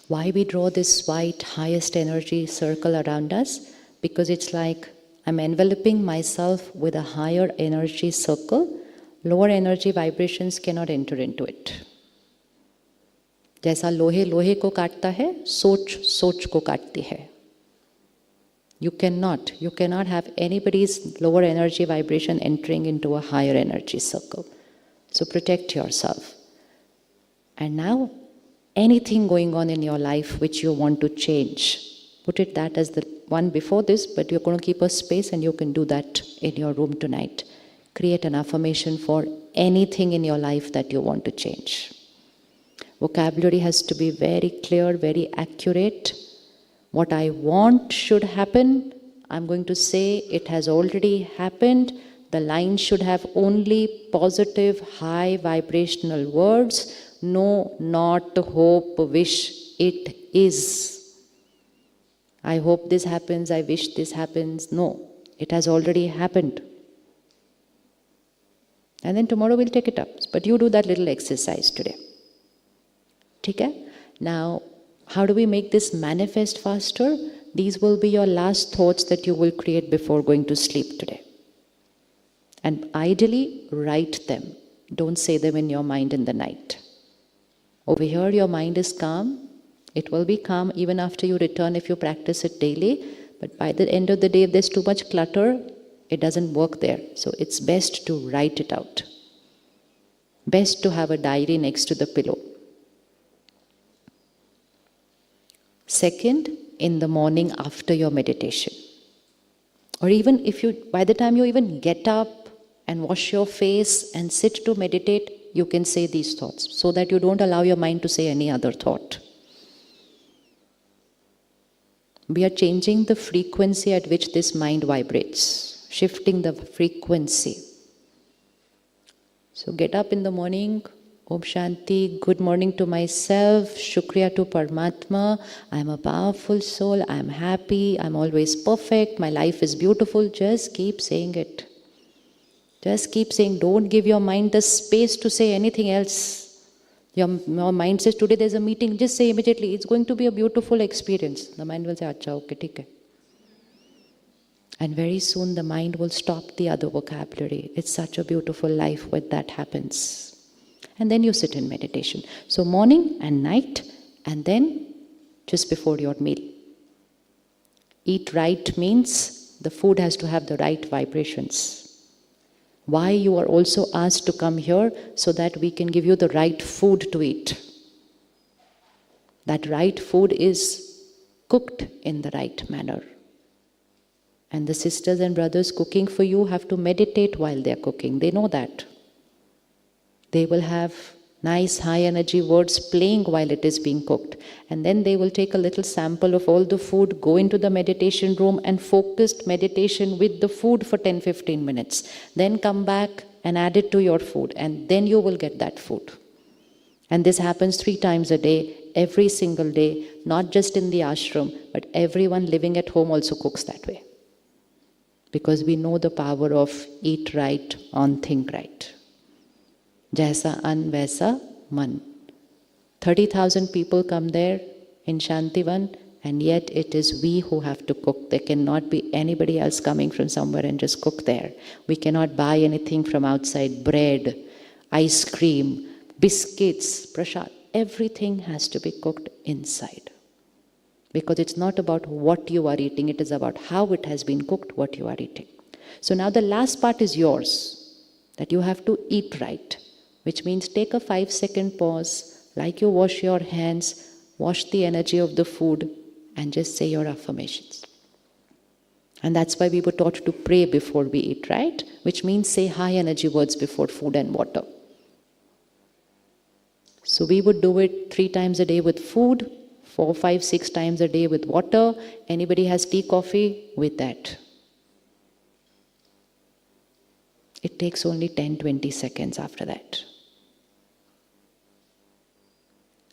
A: Why we draw this white, highest energy circle around us? Because it's like I'm enveloping myself with a higher energy circle. Lower energy vibrations cannot enter into it. जैसा लोहे लोहे को काटता है, सोच सोच को काटती है. You cannot have anybody's lower energy vibration entering into a higher energy circle. So protect yourself. And now, anything going on in your life which you want to change, put it that as the one before this, but you're going to keep a space and you can do that in your room tonight. Create an affirmation for anything in your life that you want to change. Vocabulary has to be very clear, very accurate. What I want should happen, I'm going to say it has already happened. The line should have only positive, high vibrational words. No, not, hope, wish. It is. I hope this happens, I wish this happens. No, it has already happened. And then tomorrow we'll take it up. But you do that little exercise today. Okay? Now, how do we make this manifest faster? These will be your last thoughts that you will create before going to sleep today. And ideally, write them. Don't say them in your mind in the night. Over here, your mind is calm. It will be calm even after you return if you practice it daily. But by the end of the day, if there's too much clutter, it doesn't work there. So it's best to write it out. Best to have a diary next to the pillow. Second, in the morning after your meditation. Or even if you, by the time you even get up and wash your face and sit to meditate, you can say these thoughts so that you don't allow your mind to say any other thought. We are changing the frequency at which this mind vibrates, shifting the frequency. So get up in the morning, Om Shanti, good morning to myself, Shukriya to Paramatma, I am a powerful soul, I am happy, I am always perfect, my life is beautiful. Just keep saying it. Just keep saying, don't give your mind the space to say anything else. Your mind says, today there's a meeting, just say immediately, it's going to be a beautiful experience. The mind will say, acha, okay, theek hai. And very soon the mind will stop the other vocabulary. It's such a beautiful life when that happens. And then you sit in meditation. So morning and night, and then just before your meal. Eat right means the food has to have the right vibrations. Why you are also asked to come here, so that we can give you the right food to eat. That right food is cooked in the right manner. And the sisters and brothers cooking for you have to meditate while they are cooking. They know that. They will have nice high energy words playing while it is being cooked. And then they will take a little sample of all the food, go into the meditation room and focused meditation with the food for 10-15 minutes. Then come back and add it to your food, and then you will get that food. And this happens 3 times a day, every single day, not just in the ashram, but everyone living at home also cooks that way. Because we know the power of eat right on think right. Jaisa an vaisa man. 30,000 people come there in Shantivan, and yet it is we who have to cook. There cannot be anybody else coming from somewhere and just cook there. We cannot buy anything from outside. Bread, ice cream, biscuits, prasad, everything has to be cooked inside. Because it's not about what you are eating, it is about how it has been cooked, what you are eating. So now the last part is yours, that you have to eat right, which means take a 5-second pause, like you wash your hands, wash the energy of the food, and just say your affirmations. And that's why we were taught to pray before we eat, right? Which means say high energy words before food and water. So we would do it 3 times a day with food, 4, 5, 6 times a day with water. Anybody has tea, coffee, with that. It takes only 10-20 seconds after that.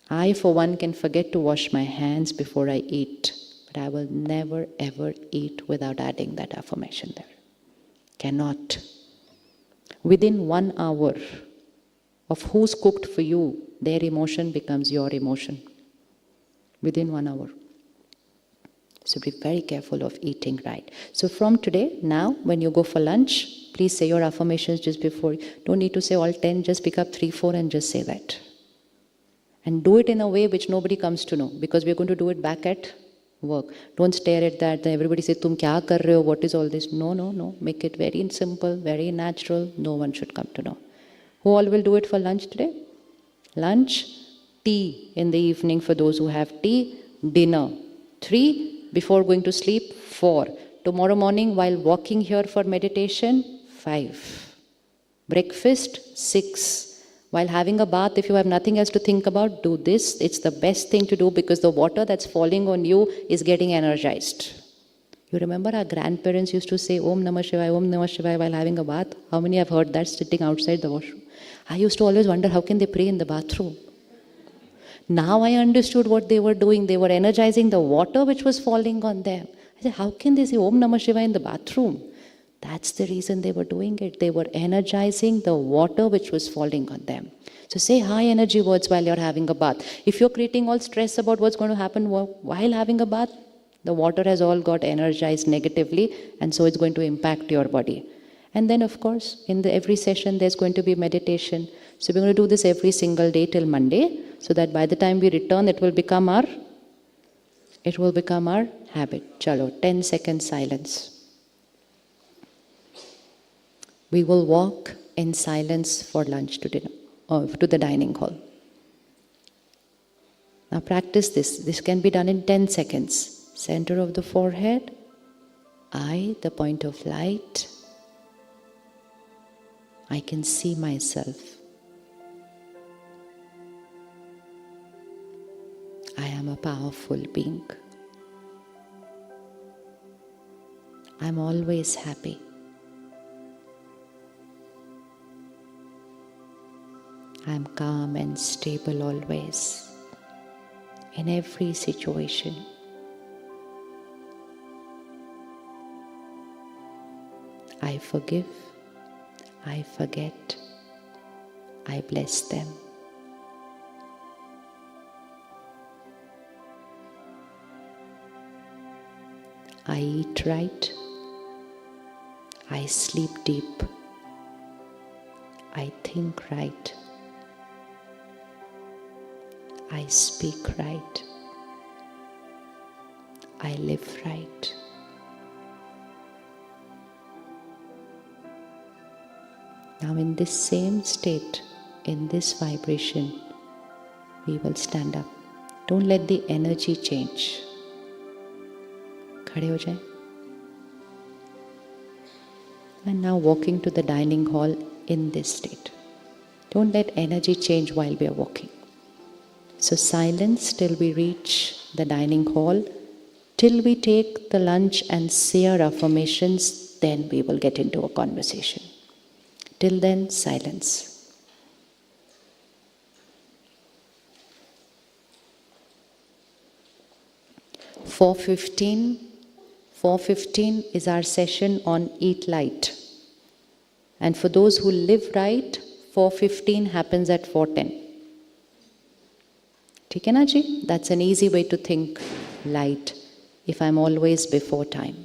A: I, for one, can forget to wash my hands before I eat, but I will never ever eat without adding that affirmation there. Cannot. Within 1 hour of who's cooked for you, their emotion becomes your emotion. Within 1 hour. So be very careful of eating right. So from today, now, when you go for lunch, please say your affirmations just before. Don't need to say all 10, just pick up 3, 4 and just say that. And do it in a way which nobody comes to know, because we're going to do it back at work. Don't stare at that. Everybody say, "Tum kya kar rahe ho? What is all this?" No. Make it very simple, very natural. No one should come to know. Who all will do it for lunch today? Lunch, tea in the evening for those who have tea, dinner 3, before going to sleep 4, tomorrow morning while walking here for meditation 5, breakfast 6, while having a bath, if you have nothing else to think about, do this. It's the best thing to do, because the water that's falling on you is getting energized. You remember our grandparents used to say Om Namah Shivaya while having a bath? How many have heard that sitting outside the washroom? I used to always wonder, how can they pray in the bathroom? Now I understood what they were doing. They were energizing the water which was falling on them. I said, how can they say Om Namah Shivaya in the bathroom? That's the reason they were doing it. They were energizing the water which was falling on them. So say high energy words while you're having a bath. If you're creating all stress about what's going to happen while having a bath, the water has all got energized negatively, and so it's going to impact your body. And then, of course, in every session, there's going to be meditation. So we're going to do this every single day till Monday, so that by the time we return, it will become our habit. Chalo, 10 seconds silence. We will walk in silence for lunch to dinner, or to the dining hall. Now practice this. This can be done in 10 seconds. Center of the forehead, eye, the point of light. I can see myself. I am a powerful being. I'm always happy. I'm calm and stable always, in every situation. I forgive, I forget, I bless them. I eat right, I sleep deep, I think right, I speak right, I live right. Now in this same state, in this vibration, we will stand up. Don't let the energy change. खड़े हो जाएं. And now walking to the dining hall in this state. Don't let energy change while we are walking. So silence till we reach the dining hall, till we take the lunch and say our affirmations, then we will get into a conversation. Till then, silence. Four 4:15 is our session on Eat Light. And for those who live right, 4:15 happens at 4:10. ठीक है ना जी? That's an easy way to think light if I'm always before time.